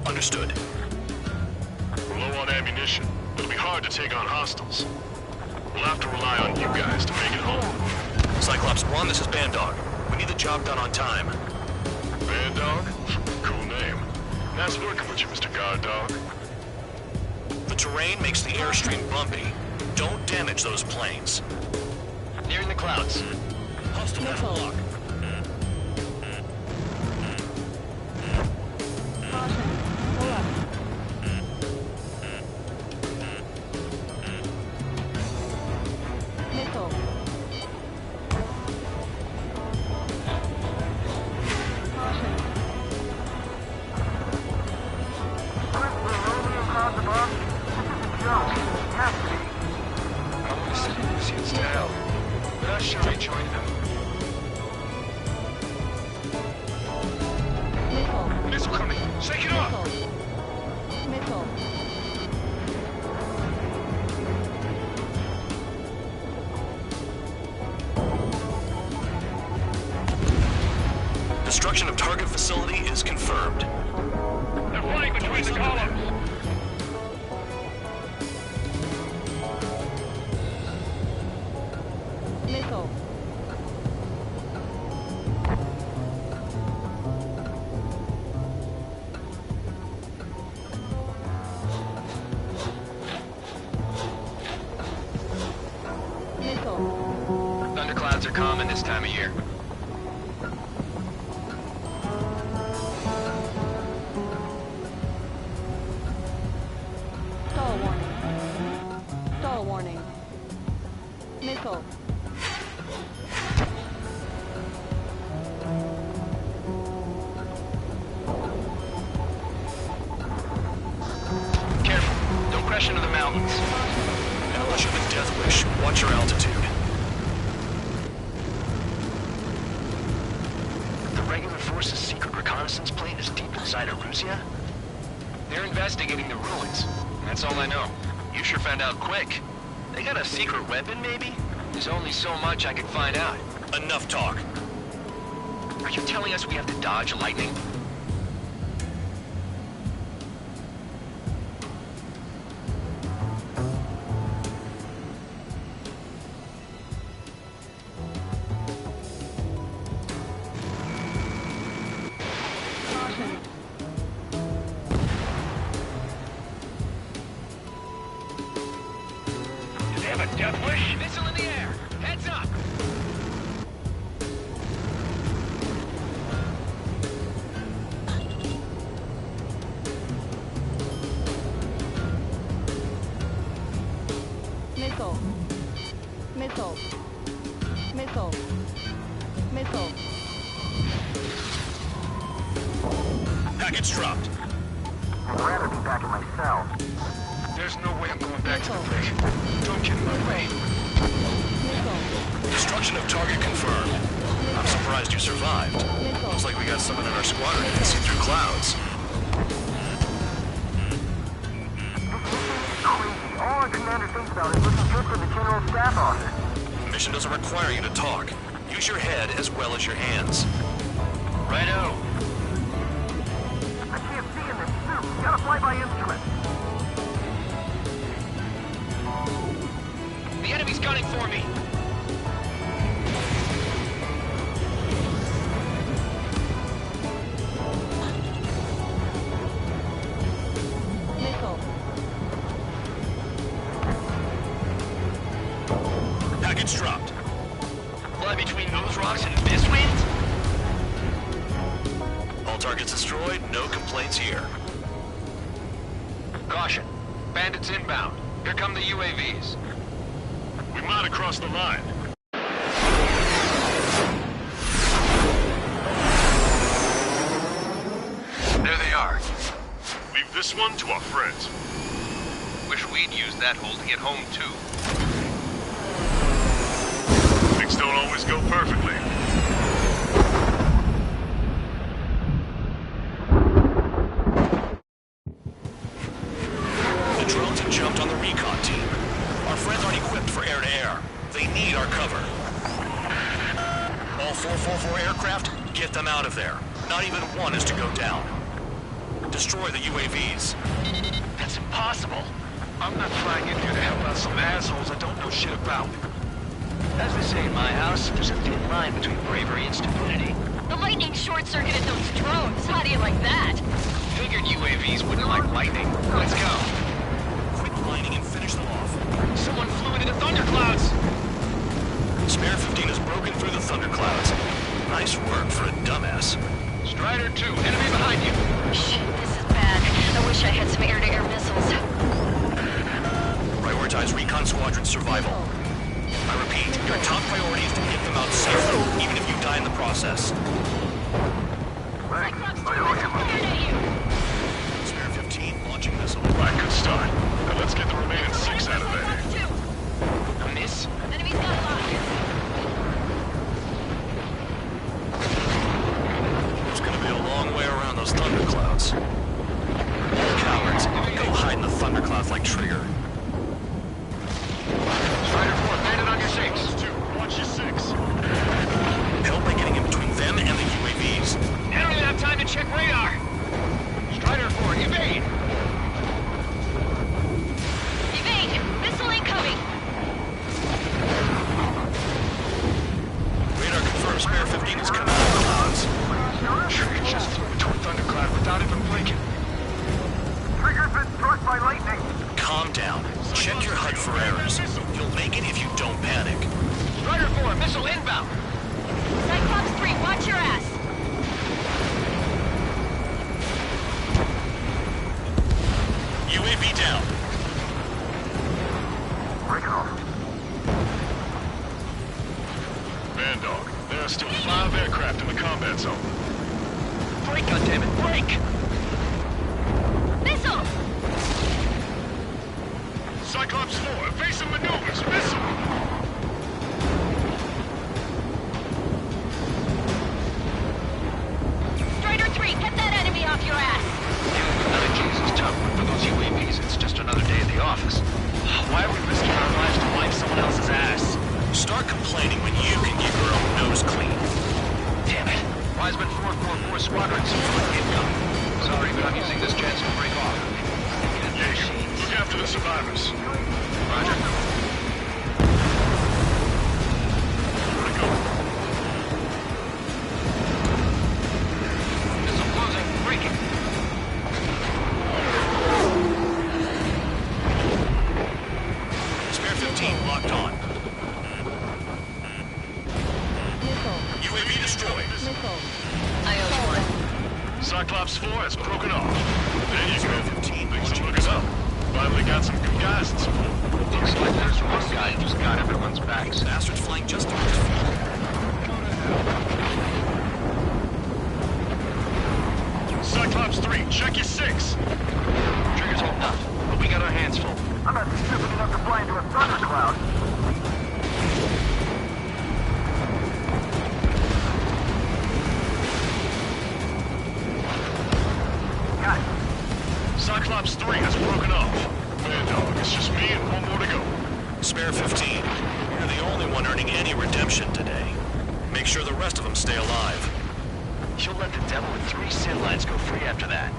E: Understood.
C: We're low on ammunition. It'll be hard to take on hostiles. We'll have to rely on you guys to make it home.
E: Cyclops 1, this is Bandog. We need the job done on time.
C: Band Dog? Cool name. Nice working with you, Mr. Guard Dog.
E: The terrain makes the airstream bumpy. Don't damage those planes.
G: Nearing the clouds.
E: Hostile at lock.
H: Caution. Pull up. Missile. Caution.
C: I want to send Lucians to hell, but I sure ain't joining them.
H: Missile.
C: Missile coming! Shake it off!
H: Missile. Missile.
E: Destruction of target facility is confirmed.
C: They're flying between the columns!
H: Missile. Missile.
G: Thunderclouds are common this time of year.
H: Stall warning. Stall warning. Missile.
G: Careful. Don't crash into the mountains.
E: Unless you have a death wish, watch your altitude.
F: The regular force's secret reconnaissance plane is deep inside Eruzia?
G: They're investigating the ruins. That's all I know.
E: You sure found out quick.
G: They got a secret weapon, maybe? There's only so much I can find out.
E: Enough talk.
G: Are you telling us we have to dodge lightning?
H: Caution.
F: Do they have a death wish?
G: Missile in the air! Heads up!
H: Missile. Missile. Missile. Missile.
E: Package dropped.
F: I'd rather be back in my cell. There's no way I'm going back to the brig. Don't get in my way.
H: Missile.
E: Destruction of target confirmed. I'm surprised you survived.
H: Missile.
E: Looks like we got someone in our squadron who can see through clouds.
F: Crazy. All our commander thinks about is looking good for the general staff office.
E: Mission doesn't require you to talk. Use your head as well as your hands.
G: Righto.
F: I can't see in this suit. You gotta fly by instrument.
G: The enemy's gunning for me!
H: Missile.
E: Package dropped.
G: Fly between those rocks and this wind?
E: All targets destroyed, no complaints here.
G: Caution. Bandits inbound. Here come the UAVs.
C: We might have crossed the line.
G: There they are.
C: Leave this one to our friends.
G: Wish we'd used that hole to get home, too.
C: Things don't always go perfectly.
E: The drones have jumped on the recon team. Our friends aren't equipped for air-to-air. They need our cover. All 444 aircraft, get them out of there. Not even one is to go down. Destroy the UAVs.
F: That's impossible. I'm not flying in here to help out some assholes I don't know shit about. As they say in my house, there's a thin line between bravery and stupidity.
L: The lightning short-circuited those drones. How do you like that?
G: Figured UAVs wouldn't like lightning. Let's go.
E: Quick lining and finish them off.
G: Someone flew into the thunderclouds.
E: Spare 15 has broken through the thunderclouds. Nice work for a dumbass.
G: Strider 2, enemy behind you.
L: Shit, this is bad. I wish I had some air-to-air missiles.
E: Prioritize recon squadron survival. I repeat, your top priority is to get them out safely, even if you die in the process. Spare 15 launching missile.
C: Right, good start. Now let's get the remaining 6 out of there.
G: A miss?
L: Enemy's got a lock.
E: It's gonna be a long way around those thunderclouds. Cowards, go hide in the thunderclouds like Trigger.
G: Strider 4, bandit on your 6.
C: 2, watch your 6.
E: Help by getting in between them and the UAVs.
G: I don't even have time to check radar. Strider 4, evade.
L: Evade! Missile incoming!
E: Radar confirms Spare 15 is coming out of the clouds.
C: Trigger just flew into a thundercloud without even blinking.
F: Trigger's been struck by lightning.
E: Calm down. Check your HUD for errors. You'll make it if you don't panic.
G: Strider 4, missile inbound.
L: Cyclops 3, watch your ass!
E: UAV down.
F: Break it off.
C: Bandog, there are still 5 aircraft in the combat zone.
G: Break, goddammit, break!
L: Missile!
C: Cyclops 4, evasive maneuvers, missile!
L: Strider 3, get that enemy off your ass!
G: Another case is tough, but for those UAVs, it's just another day at the office. Why are we risking our lives to wipe someone else's ass?
E: Start complaining when you can keep your own nose clean.
G: Damn it. Wiseman 444 Squadron support incoming. Sorry, but I'm using this chance to break off.
C: Jaeger, look after the survivors.
G: Roger.
C: Where to go?
G: Missile closing, breaking.
E: Spare 15 locked on.
H: Missile.
E: UAV destroyed.
H: Missile.
L: I owe you one.
C: Cyclops 4 has broken off. There you
E: Spare
C: go.
E: 15
C: Things
E: launching
C: are looking up. Finally got some good guys in support.
G: Looks like there's one guy who's got everyone's backs.
E: Bastards flying just to his feet.
C: Cyclops 3, check your 6.
G: Trigger's holding up, but we got our hands full.
F: I'm not stupid enough to fly into a thundercloud. Got it.
C: Cyclops 3 has broken off. Bandog, it's just me and 1 more to go.
E: Spare 15. You're the only one earning any redemption today. Make sure the rest of them stay alive.
G: You'll let the devil with 3 sin lines go free after that.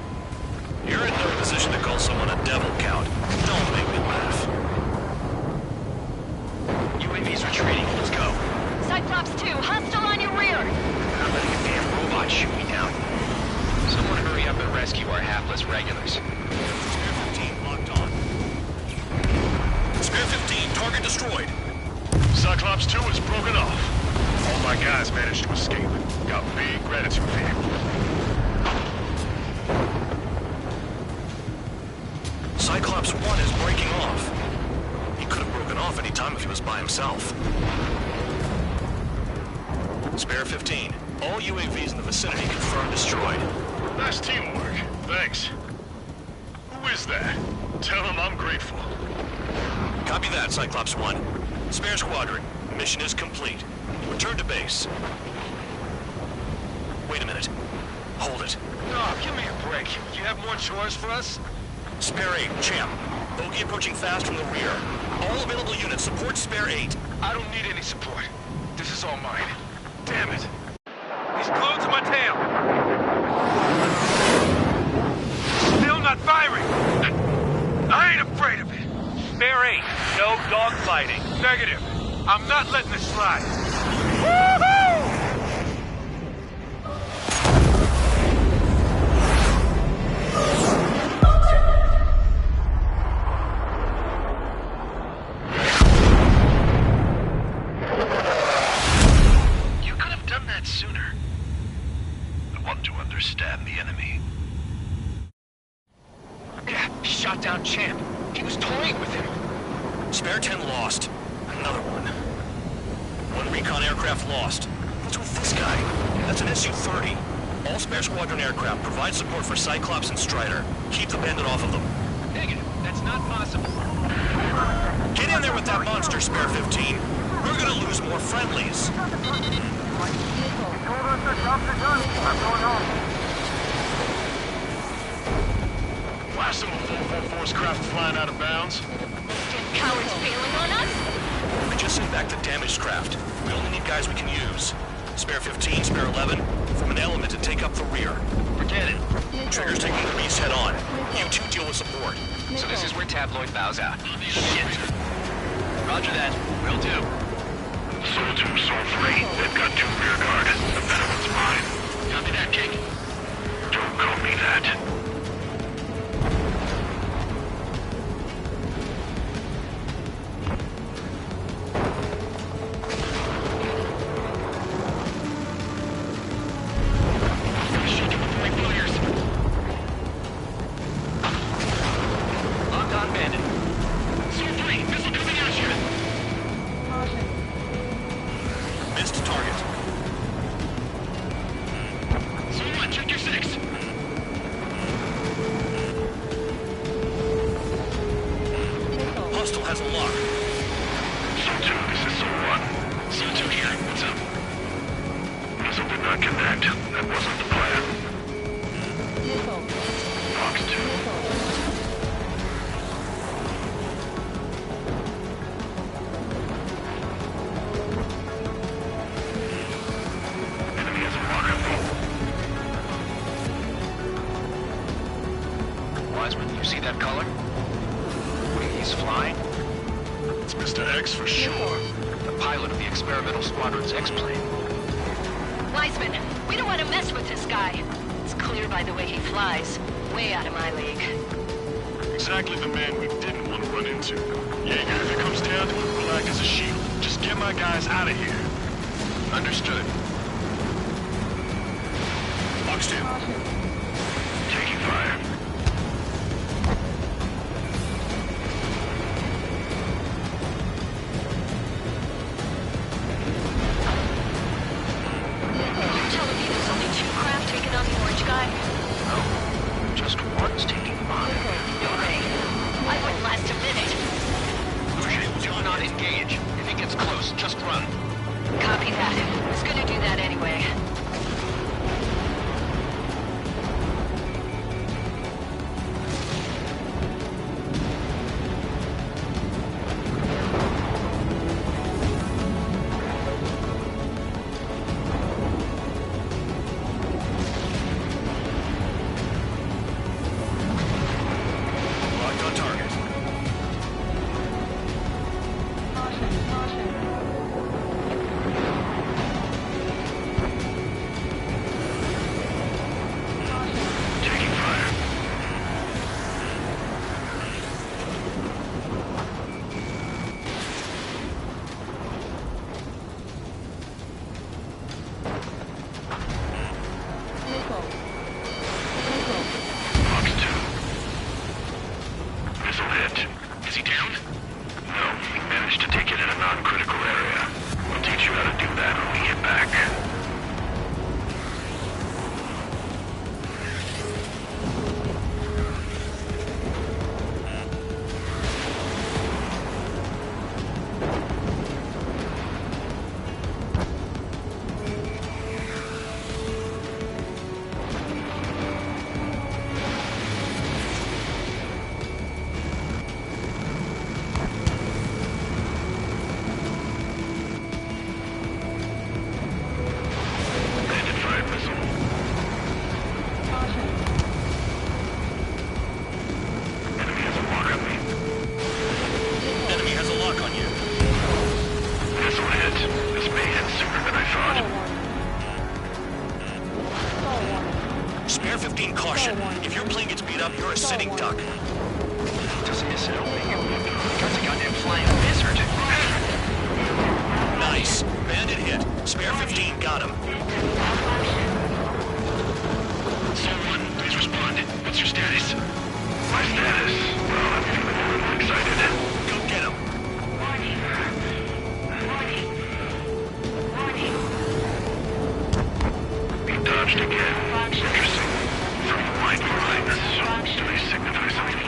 E: You're in no position to call someone a devil, Count. Don't make me laugh.
G: UAV's retreating. Let's go.
L: Cyclops 2, hostile on your rear!
G: I'm not letting a damn robot shoot me down. Someone hurry up and rescue our hapless regulars.
E: Spare 15 locked on. Spare 15, target destroyed.
C: Cyclops 2 is broken off. All my guys managed to escape. Got big gratitude for you.
E: Cyclops 1 is breaking off. He could have broken off any time if he was by himself. Spare 15. All UAVs in the vicinity confirmed destroyed.
C: Nice teamwork. Thanks. Who is that? Tell him I'm grateful.
E: Copy that, Cyclops 1. Spare Squadron. Mission is complete. Return to base. Wait a minute. Hold it.
G: Oh, give me a break. You have more chores for us?
E: Spare 8, Champ. Bogey approaching fast from the rear. All available units support Spare 8.
G: I don't need any support. This is all mine.
C: Damn it.
F: He's glued to my tail. Still not firing. I ain't afraid of it. Spare 8. No dogfighting. Negative. I'm not letting this slide. Woohoo!
G: shot down Champ. He was toying with him.
E: Spare 10 lost. Another one. One recon aircraft lost. What's with this guy? That's an Su-30. All spare squadron aircraft provide support for Cyclops and Strider. Keep the bandit off of them.
G: Negative. That's not possible.
E: Get in there with that monster, Spare 15. We're gonna lose more friendlies.
C: Last of a 444's craft flying out of bounds.
L: Cowards bailing on us?
E: I just sent back the damaged craft. We only need guys we can use. Spare 15, Spare 11, form an element to take up the rear.
G: Forget it.
E: Trigger's taking the beast head on. You two deal with support.
G: So this is where Tabloid bows out. Shit. Roger that. Will do.
C: Soul 2, Soul 3. They've got 2 rear guard. The better one's mine.
G: Copy that, King.
C: Don't call me that.
G: Locked on bandit. Soul 3, missile coming at you.
E: Missed target.
G: Soul 1, check your 6.
E: Hostile has a lock.
C: Soul 2, this is Soul 1.
G: Soul 2 here. What's up?
C: Missile did not connect. That wasn't the plan. Fox 2. Enemy has a lock on me.
G: Wiseman, you see that color? He's flying?
C: It's Mr. X for sure.
G: The pilot of the experimental squadron's X-plane.
L: Wiseman, we don't want to mess with this guy. It's clear by the way he flies. Way out of my league.
C: Exactly the man we didn't want to run into. Jaeger, if it comes down to it, we'll act as a shield. Just get my guys out of here.
G: Understood.
E: Fox 2.
C: Taking fire.
L: You're telling me there's only 2 craft taking on the orange guy?
G: No. Just one's taking mine.
L: No way. I wouldn't last a minute.
G: Do not engage. If he gets close, just run.
L: Copy that. Was gonna do that anyway.
E: Locked on target.
C: Taking fire. Fox 2. Missile hit.
G: Is he down?
C: No, we managed to take it in a non-critical area. We'll teach you how to do that when we get back. Bandit fired missile. Enemy has a lock on me.
E: Enemy has a lock on you.
C: Missile hit. This may hit sooner than I thought.
E: Spare 15, caution. If your plane gets beat up, you're a sitting duck.
G: Doesn't miss it over you. That's a goddamn flying lizard.
E: Nice. Bandit hit. Spare 15, got him.
C: Soul 1, please respond. What's your status?
E: My
C: My status. Well, I'm feeling a little excited.
E: Go get him.
L: Warning. Warning. Warning.
C: He dodged again. Interesting. From the line behind us. Do they signify something?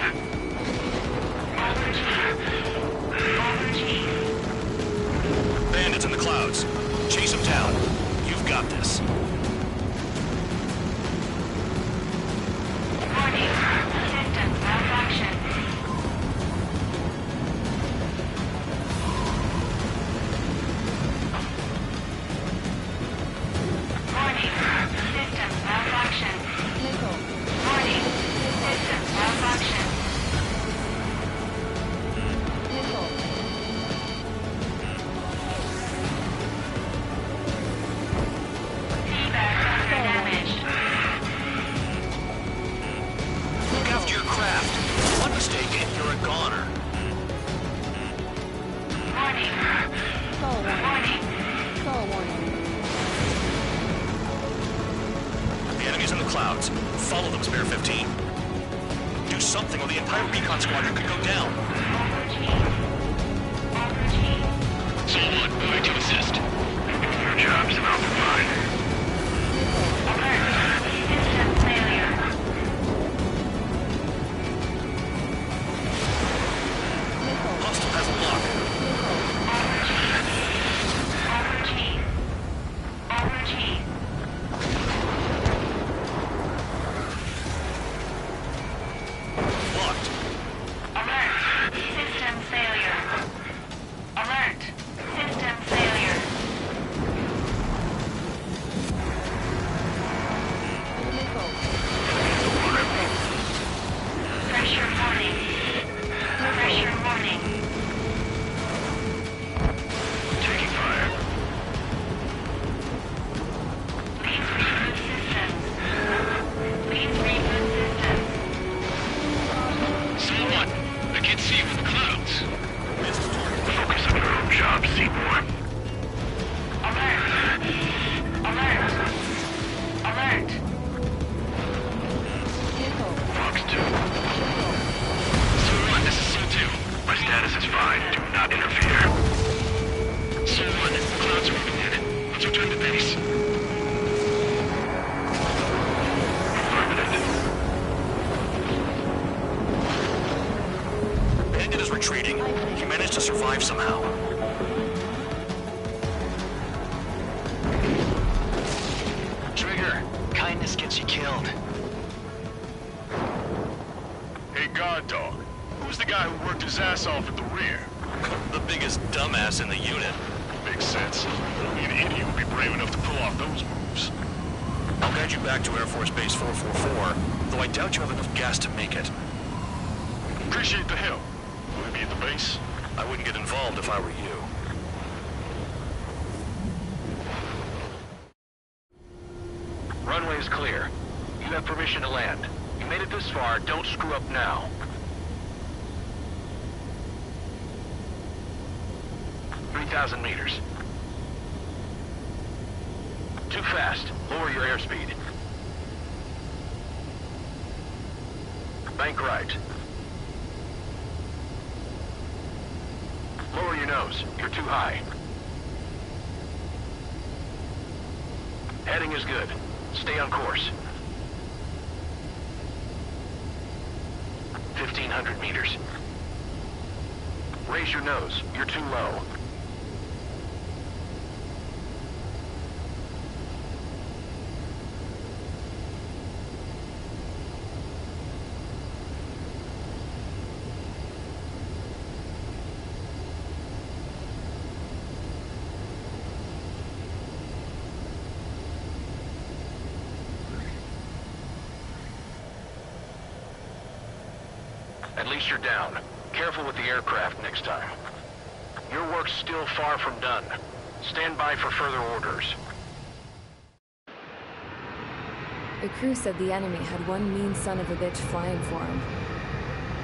E: Bandits in the clouds. Chase them down. You've got this.
L: Warning. System malfunction. Warning. System malfunction.
H: Missile.
L: Warning. System malfunction.
H: Missile.
L: Feedback sensor damaged.
E: Look after your craft. One mistake and you're a goner.
L: Warning.
H: Skull warning.
L: Warning.
H: Skull warning.
E: The enemy's in the clouds. Follow them, Spare 15. Do something or the entire recon squadron could go down.
C: Soul 1, moving to assist. Your job's about to find.
L: Alert. System failure.
H: Missile.
E: Hostile has lock. Locked.
L: Alert. System failure. Alert. System failure.
H: Missile.
L: Pressure warning. Pressure warning.
C: Taking fire.
L: Please reboot system. Please reboot system.
C: Soul 1, I can't see you in the clouds.
E: Missed target.
C: Focus on your own job, Seymour.
L: Alert. Alert. Alert.
H: Missile.
C: Fox 2. Soul 1, this is Soul 2. My status is fine. Do not interfere. Soul 1, clouds are moving in. Let's return to base. Affirmative.
E: Bandit is retreating. He managed to survive somehow.
G: Trigger, kindness gets you killed.
C: Hey, guard dog. Who's the guy who worked his ass off at the rear?
E: The biggest dumbass in the unit.
C: Makes sense. Only an idiot would be brave enough to pull off those moves.
E: I'll guide you back to Air Force Base 444, though I doubt you have enough gas to make it.
C: Appreciate the help. Will we be at the base?
E: I wouldn't get involved if I were you.
F: Runway is clear. You have permission to land. You made it this far, don't screw up now. "3,000 meters. Too fast. Lower your airspeed. Bank right. Lower your nose. You're too high. Heading is good. Stay on course. 1,500 meters. Raise your nose. You're too low. At least you're down. Careful with the aircraft next time. Your work's still far from done. Stand by for further orders.
A: The crew said the enemy had one mean son of a bitch flying for him.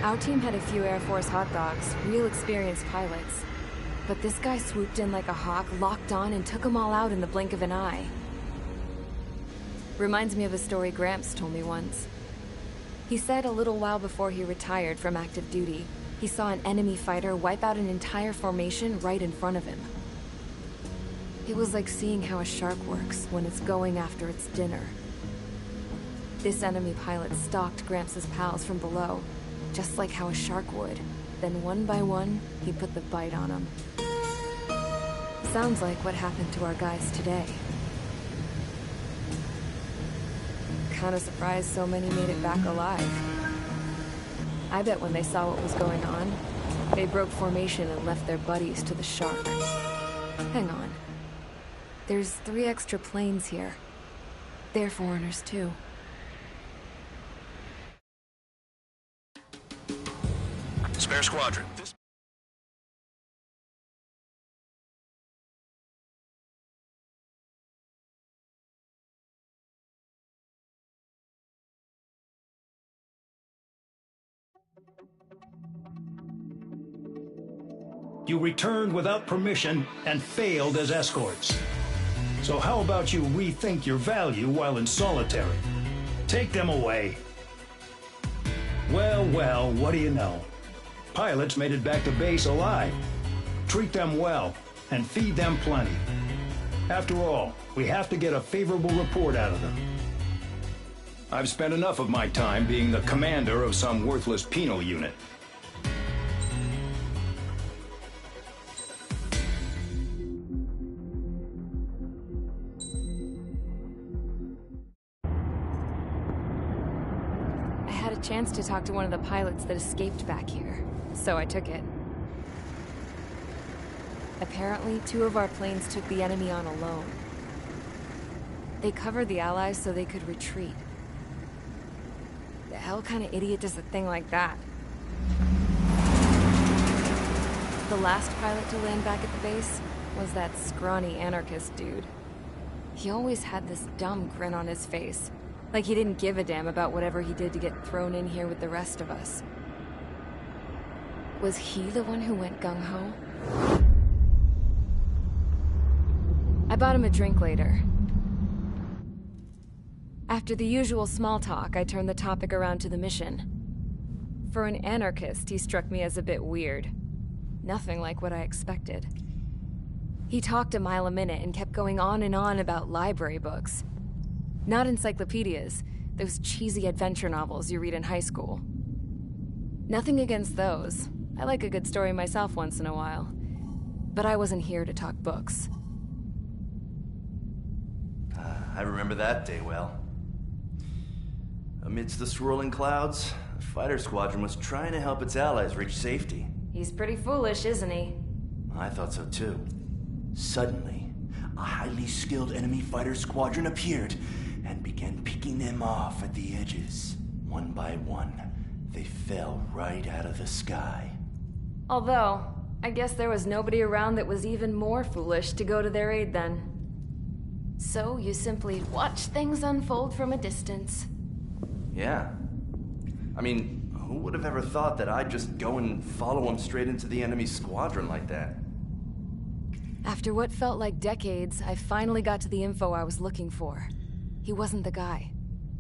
A: Our team had a few Air Force hot dogs, real experienced pilots. But this guy swooped in like a hawk, locked on, and took them all out in the blink of an eye. Reminds me of a story Gramps told me once. He said a little while before he retired from active duty, he saw an enemy fighter wipe out an entire formation right in front of him. It was like seeing how a shark works when it's going after its dinner. This enemy pilot stalked Gramps' pals from below, just like how a shark would. Then one by one, he put the bite on them. Sounds like what happened to our guys today. Kinda surprised so many made it back alive. I bet when they saw what was going on, they broke formation and left their buddies to the shark. Hang on. There's 3 extra planes here. They're foreigners too.
E: Spare squadron.
B: You returned without permission and failed as escorts. So how about you rethink your value while in solitary? Take them away. Well, well, what do you know? Pilots made it back to base alive. Treat them well and feed them plenty. After all, we have to get a favorable report out of them. I've spent enough of my time being the commander of some worthless penal unit.
A: Chance to talk to one of the pilots that escaped back here, so I took it. Apparently, 2 of our planes took the enemy on alone. They covered the Allies so they could retreat. The hell kind of idiot does a thing like that? The last pilot to land back at the base was that scrawny anarchist dude. He always had this dumb grin on his face. Like he didn't give a damn about whatever he did to get thrown in here with the rest of us. Was he the one who went gung-ho? I bought him a drink later. After the usual small talk, I turned the topic around to the mission. For an anarchist, he struck me as a bit weird. Nothing like what I expected. He talked a mile a minute and kept going on and on about library books. Not encyclopedias, those cheesy adventure novels you read in high school. Nothing against those. I like a good story myself once in a while. But I wasn't here to talk books.
M: I remember that day well. Amidst the swirling clouds, the fighter squadron was trying to help its allies reach safety.
A: He's pretty foolish, isn't he?
M: I thought so too. Suddenly, a highly skilled enemy fighter squadron appeared and began picking them off at the edges. One by one, they fell right out of the sky.
A: Although, I guess there was nobody around that was even more foolish to go to their aid then. So you simply watch things unfold from a distance.
M: Yeah. I mean, who would have ever thought that I'd just go and follow him straight into the enemy squadron like that?
A: After what felt like decades, I finally got to the info I was looking for. He wasn't the guy.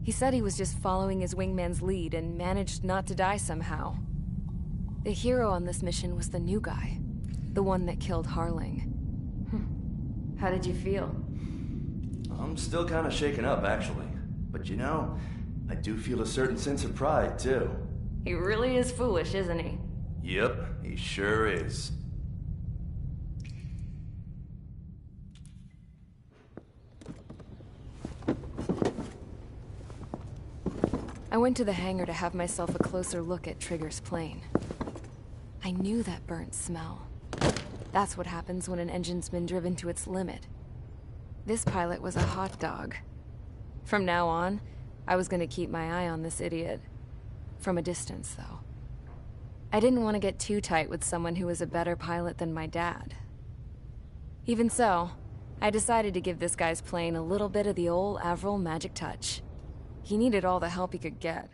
A: He said he was just following his wingman's lead and managed not to die somehow. The hero on this mission was the new guy. The one that killed Harling. How did you feel?
M: I'm still kind of shaken up, actually. But you know, I do feel a certain sense of pride, too.
A: He really is foolish, isn't he?
M: Yep, he sure is.
A: I went to the hangar to have myself a closer look at Trigger's plane. I knew that burnt smell. That's what happens when an engine's been driven to its limit. This pilot was a hot dog. From now on, I was gonna keep my eye on this idiot. From a distance, though. I didn't want to get too tight with someone who was a better pilot than my dad. Even so, I decided to give this guy's plane a little bit of the old Avril magic touch. He needed all the help he could get.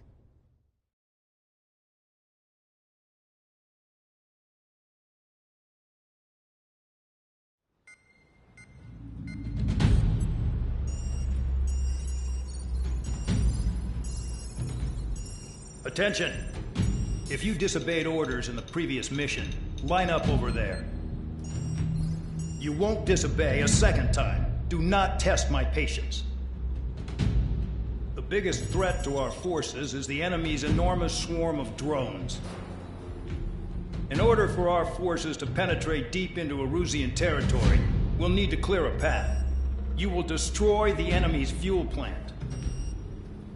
B: Attention! If you disobeyed orders in the previous mission, line up over there. You won't disobey a second time. Do not test my patience. The biggest threat to our forces is the enemy's enormous swarm of drones. In order for our forces to penetrate deep into Erusian territory, we'll need to clear a path. You will destroy the enemy's fuel plant.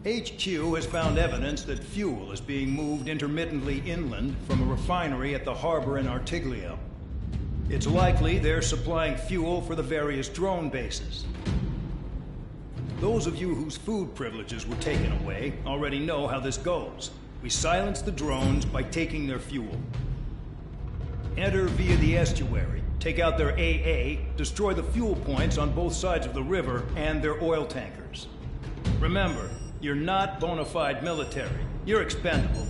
B: HQ has found evidence that fuel is being moved intermittently inland from a refinery at the harbor in Artiglio. It's likely they're supplying fuel for the various drone bases. Those of you whose food privileges were taken away already know how this goes. We silence the drones by taking their fuel. Enter via the estuary, take out their AA, destroy the fuel points on both sides of the river and their oil tankers. Remember, you're not bona fide military. You're expendable.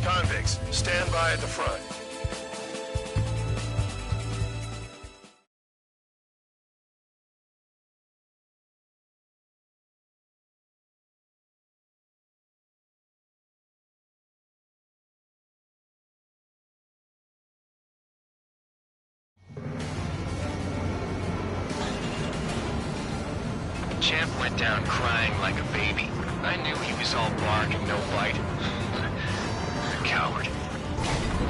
C: Convicts, stand by at the front.
G: Champ went down crying like a baby. I knew he was all bark and no bite. Coward.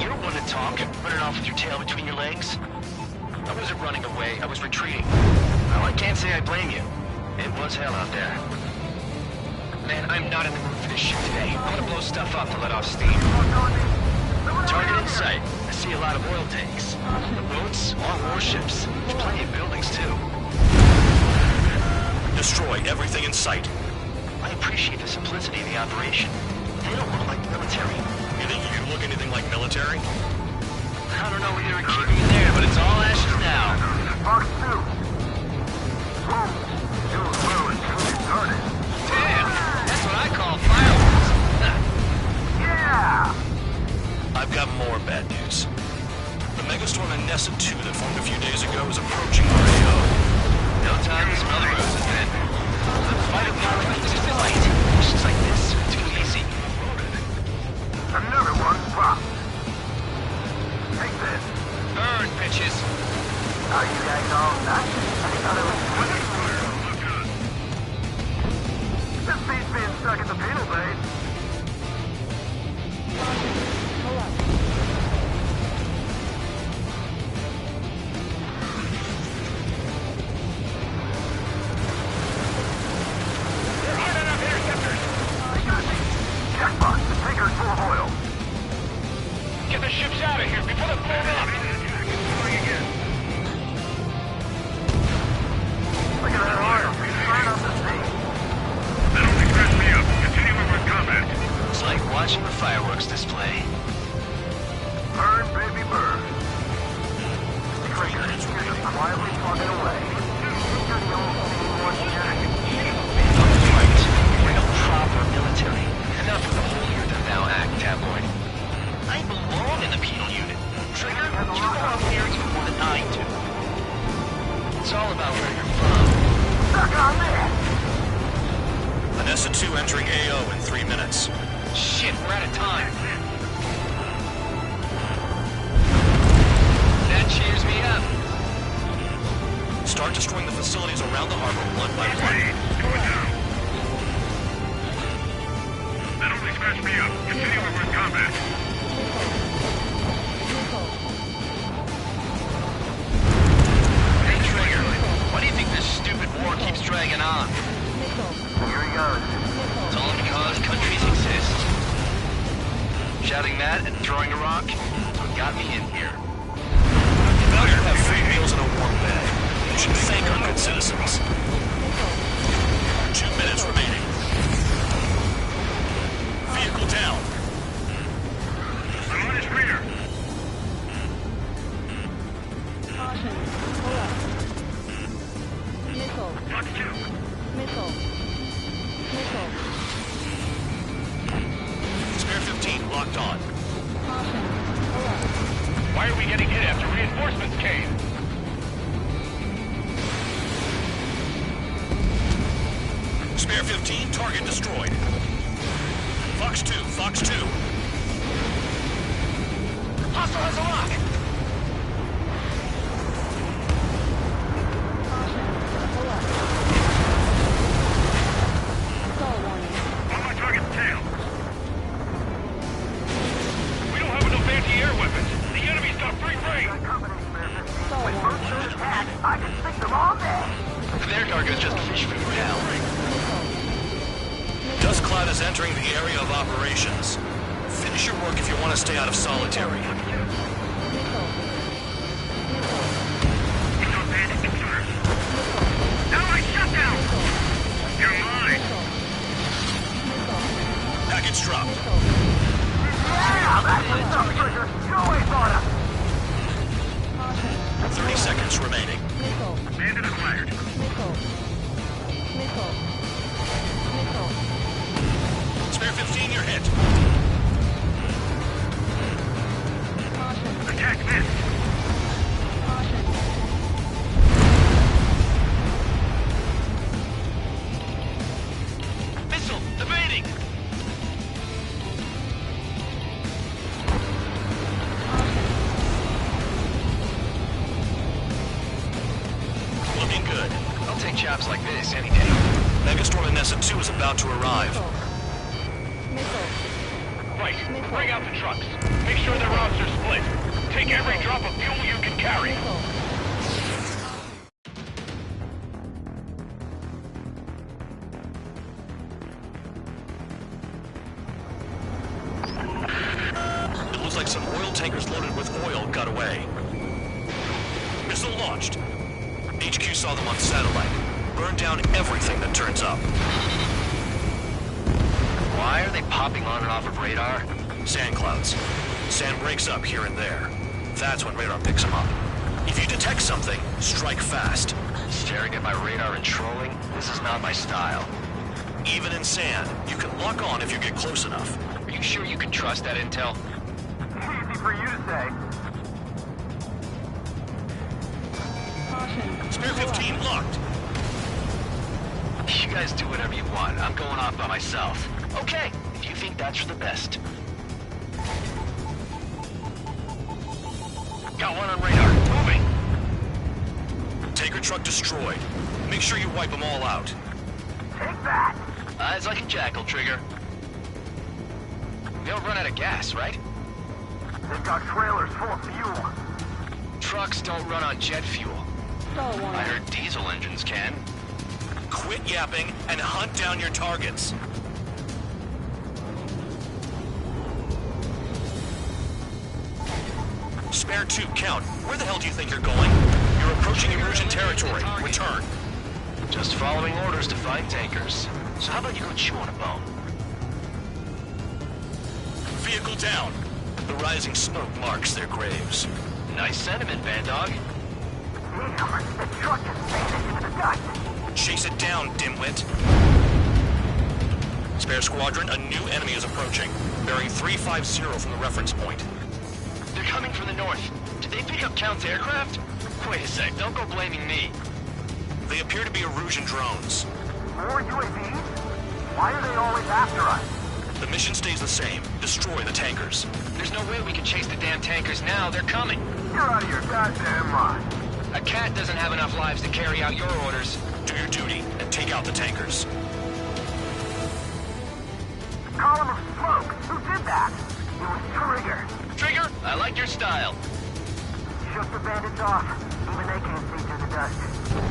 G: You're one to talk, running off with your tail between your legs. I wasn't running away, I was retreating. Well, I can't say I blame you. It was hell out there. Man, I'm not in the mood for this shit today. I'm gonna blow stuff up to let off steam. Target in sight. I see a lot of oil tanks. Boats, or warships. There's plenty of buildings, too.
E: Destroy everything in sight.
G: I appreciate the simplicity of the operation. They don't look like military.
E: You think you can look anything like military?
G: I don't know what they were keeping in there, but it's all ashes now.
F: Fox 2. Whoa. You were well and truly started.
G: Damn, that's what I call fireworks.
F: Yeah!
E: I've got more bad news. The megastorm in Nessa 2 that formed a few days ago is approaching our AO.
G: No time to smell the roses, then. The fight of the is a fight. Missions like this, too easy.
F: Another one popped. Take this.
G: Burn, bitches.
F: Are you guys all nuts? I thought it was funny. This beats being stuck at the penal base.
H: Pull up.
F: Jackpot, the tanker's full of oil.
G: Get the ships out of here before they're blown up.
F: Look at that oil. It's right off the sea.
C: That only scratched me up. Continuing with combat.
G: It's like watching a fireworks display.
F: Burn, baby, burn. Trigger, you're just quietly plugging away. You're the only thing one here.
G: Right. Real proper military. Enough with the holier-than-thou act, tabloid. I belong in the penal unit. Trigger, you belong here even more than I do. It's all about where you're from.
F: Stuck on that!
E: Vanessa 2 entering AO in 3 minutes.
G: Shit, we're out of time. That cheers me up.
E: Start destroying the facilities around the harbor one by one.
C: Going down. That only scratched me up. Continuing with combat.
G: Hey, Trigger, why do you think this stupid war keeps dragging on?
F: Here he goes.
G: It's all because countries exist. Shouting that and throwing a rock got me in here.
E: Now you have free meals and a warm bed. You should thank our good citizens. 2 minutes remaining. Vehicle down.
C: I'm on his rear.
H: Caution. Pull up. Missile.
C: Fox 2.
H: Missile. Missile.
E: Spare 15 locked on.
H: Caution. Pull up.
C: Why are we getting hit after reinforcements came?
E: Spare 15, target destroyed. Fox 2, Fox 2.
G: Hostile has a rock!
H: Caution. Pull up. Assault warning.
C: On my target's tail. We don't have enough anti-air weapons. The enemy's got free reign.
H: Assault
F: With
H: warning.
F: first attack, I can stick them all day.
G: Their target is just fish food now.
E: Dust cloud is entering the area of operations. Finish your work if you want to stay out of solitary.
H: Missile.
C: We don't panic, intruder. Allied shutdown! You're mine!
E: Package dropped.
F: Yeah, that's the stuff, Trigger. You always on us.
E: 30 seconds remaining.
H: Missile.
C: Bandit acquired.
H: Missile. Missile. Missile.
E: Spare 15, you're hit.
H: Caution.
C: Attack missed.
H: Caution.
G: Missile, evading!
E: Looking good.
G: I'll take jobs like this any day.
E: Megastorm in Nessa 2 is about to arrive.
H: Missile.
C: Right. Bring out the trucks. Make sure their routes are split. Take every drop of fuel you can carry.
H: Missile.
E: It looks like some oil tankers loaded with oil got away. Missile launched. HQ saw them on satellite. burn down everything that turns up.
G: Why are they popping on and off of radar?
E: Sand clouds. Sand breaks up here and there. That's when radar picks them up. If you detect something, strike fast.
G: Staring at my radar and trolling? This is not my style.
E: Even in sand, you can lock on if you get close enough.
G: Are you sure you can trust that intel?
F: Easy for you to say.
H: Caution.
E: Spear 15 locked.
G: You guys do whatever you want. I'm going off by myself. Okay, if you think that's for the best. Got one on radar. Moving.
E: Tanker truck destroyed. Make sure you wipe them all out.
F: Take that!
G: Eyes like a jackal, Trigger. They'll run out of gas, right?
F: They've got trailers full of fuel.
G: Trucks don't run on jet fuel.
H: Go one.
G: I heard diesel engines can.
E: Quit yapping and hunt down your targets. Spare 2, count. Where the hell do you think you're going? You're approaching immersion territory. Return.
G: Just following orders to find tankers. So how about you go chew on a bone?
E: Vehicle down. The rising smoke marks their graves.
G: Nice sentiment, Bandog.
F: Damn, the truck just vanished into the dust.
E: Chase it down, dimwit. Spare squadron, a new enemy is approaching. Bearing 350 from the reference point.
G: They're coming from the north. Did they pick up Count's aircraft? Wait a sec, don't go blaming me.
E: They appear to be Erusian drones.
F: More UAVs? Why are they always after us?
E: The mission stays the same. Destroy the tankers.
G: There's no way we can chase the damn tankers now. They're coming.
F: You're out of your goddamn mind.
G: A cat doesn't have enough lives to carry out your orders.
E: Do your duty and take out the tankers.
F: Column of smoke. Who did that? It was Trigger.
G: Trigger, I like your style.
F: Shook the bandits off. Even they can't see through the dust.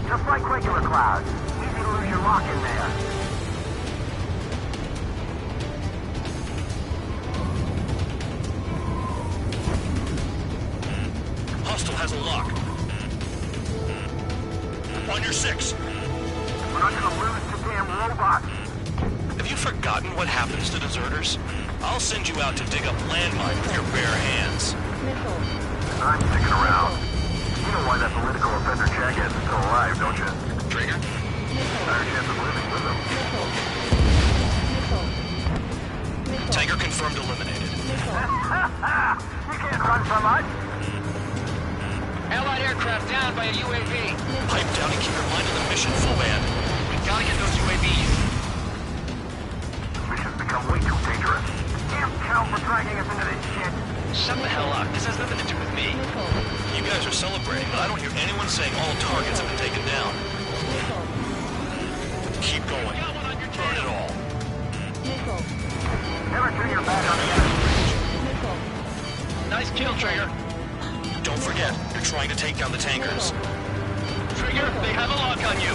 F: Just like regular clouds. Easy to lose your lock in there.
E: Hostile has a lock. On your 6.
F: We're not gonna lose to damn robots.
E: Have you forgotten what happens to deserters? I'll send you out to dig up landmine with your bare hands.
H: Missile.
F: I'm sticking around. You know why that political offender jackass is still alive, don't you?
G: Trigger?
F: Better chance of living with him.
H: Missile. Missile.
E: Tanker confirmed eliminated.
F: You can't run from us.
G: Allied aircraft down by a UAV.
E: Pipe down and keep your mind on the mission, full band.
G: We gotta get those UAVs.
F: Mission's become way too dangerous. Damn Cal for dragging us into this shit.
G: Shut the hell up. This has nothing to do with me.
E: You guys are celebrating, but I don't hear anyone saying all targets have been taken down. Keep going. Burn it all.
H: Missile.
F: Never turn your back on the enemy.
H: Missile.
G: Nice kill, Trigger.
E: Don't forget, you're trying to take down the tankers.
G: Trigger, they have a lock on you.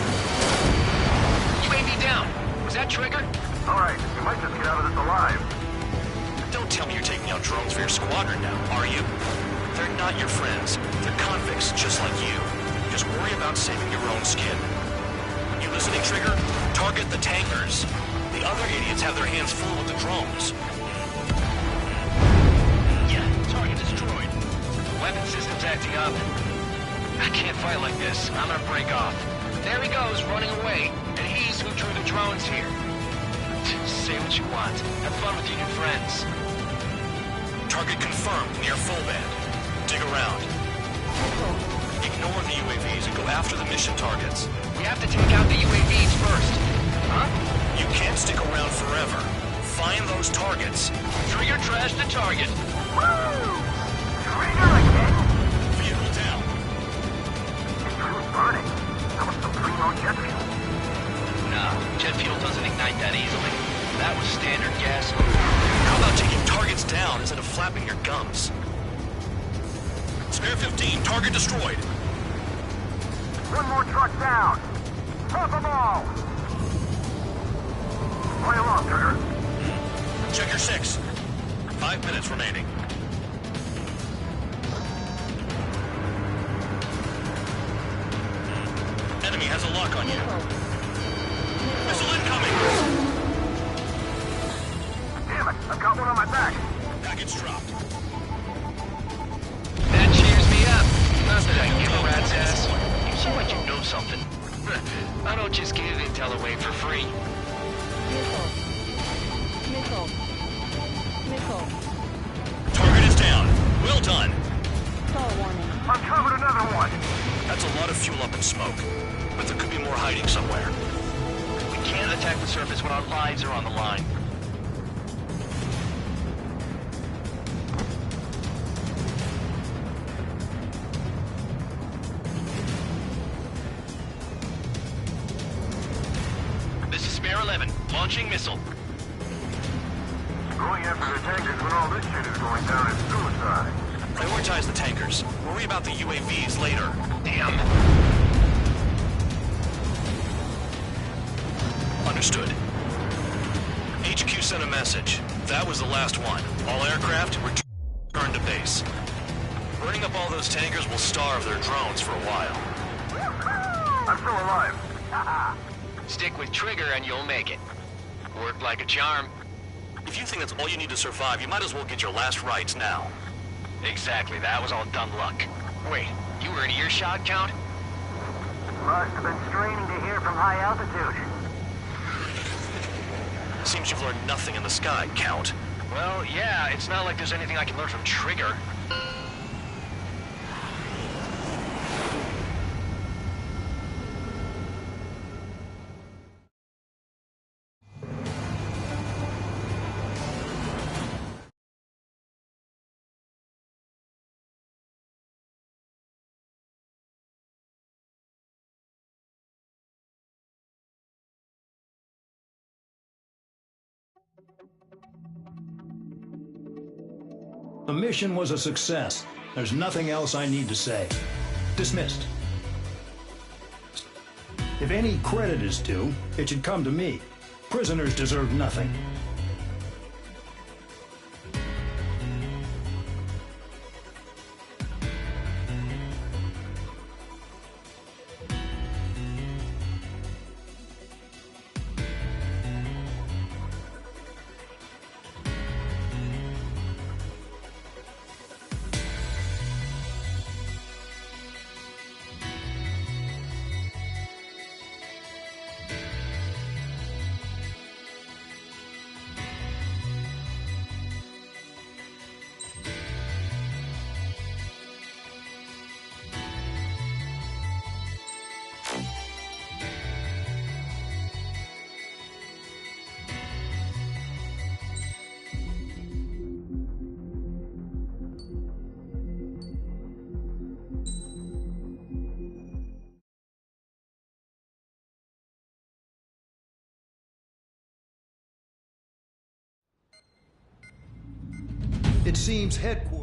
G: UAV down. Was that Trigger?
F: Alright, you might just get out of this alive.
E: Don't tell me you're taking out drones for your squadron now, are you? They're not your friends. They're convicts, just like you. Just worry about saving your own skin. You listening, Trigger? Target the tankers. The other idiots have their hands full with the drones.
G: Yeah, target destroyed. Weapon system's acting up. I can't fight like this. I'm gonna break off. There he goes, running away. And he's who drew the drones here. Say what you want. Have fun with your new friends.
E: Target confirmed near full band. Dig around. Ignore the UAVs and go after the mission targets.
G: We have to take out the UAVs first. Huh?
E: You can't stick around forever. Find those targets.
G: Trigger trash the target.
F: Woo! Trigger again?
E: Vehicle down.
F: This crew's burning. That was some primo jet fuel.
G: No, jet fuel doesn't ignite that easily. That was standard gas.
E: How about taking targets down instead of flapping your gums? Spare 15, target destroyed.
F: One more truck down. Drop them all. Play along, Trigger.
E: Check your 6. 5 minutes remaining. Enemy has a lock on you. but there could be more hiding somewhere.
F: We can't attack the surface when our lives are on the line. This is Spare 11, launching missile.
C: Going after the tankers when all this shit is going down is suicide.
E: Prioritize the tankers. Worry about the UAVs later.
F: Damn.
E: Understood. HQ sent a message. That was the last one. All aircraft return to base. Burning up all those tankers will starve their drones for a while.
C: I'm still alive.
G: Stick with Trigger and you'll make it. Worked like a charm.
E: If you think that's all you need to survive, you might as well get your last rites now.
F: Exactly, that was all dumb luck.
G: Wait, you were in earshot, Count?
C: Must have been straining to hear from high altitude.
E: Seems you've learned nothing in the sky, Count.
F: Well, yeah, it's not like there's anything I can learn from Trigger.
B: The mission was a success. There's nothing else I need to say. Dismissed. If any credit is due, it should come to me. Prisoners deserve nothing. It seems headquarters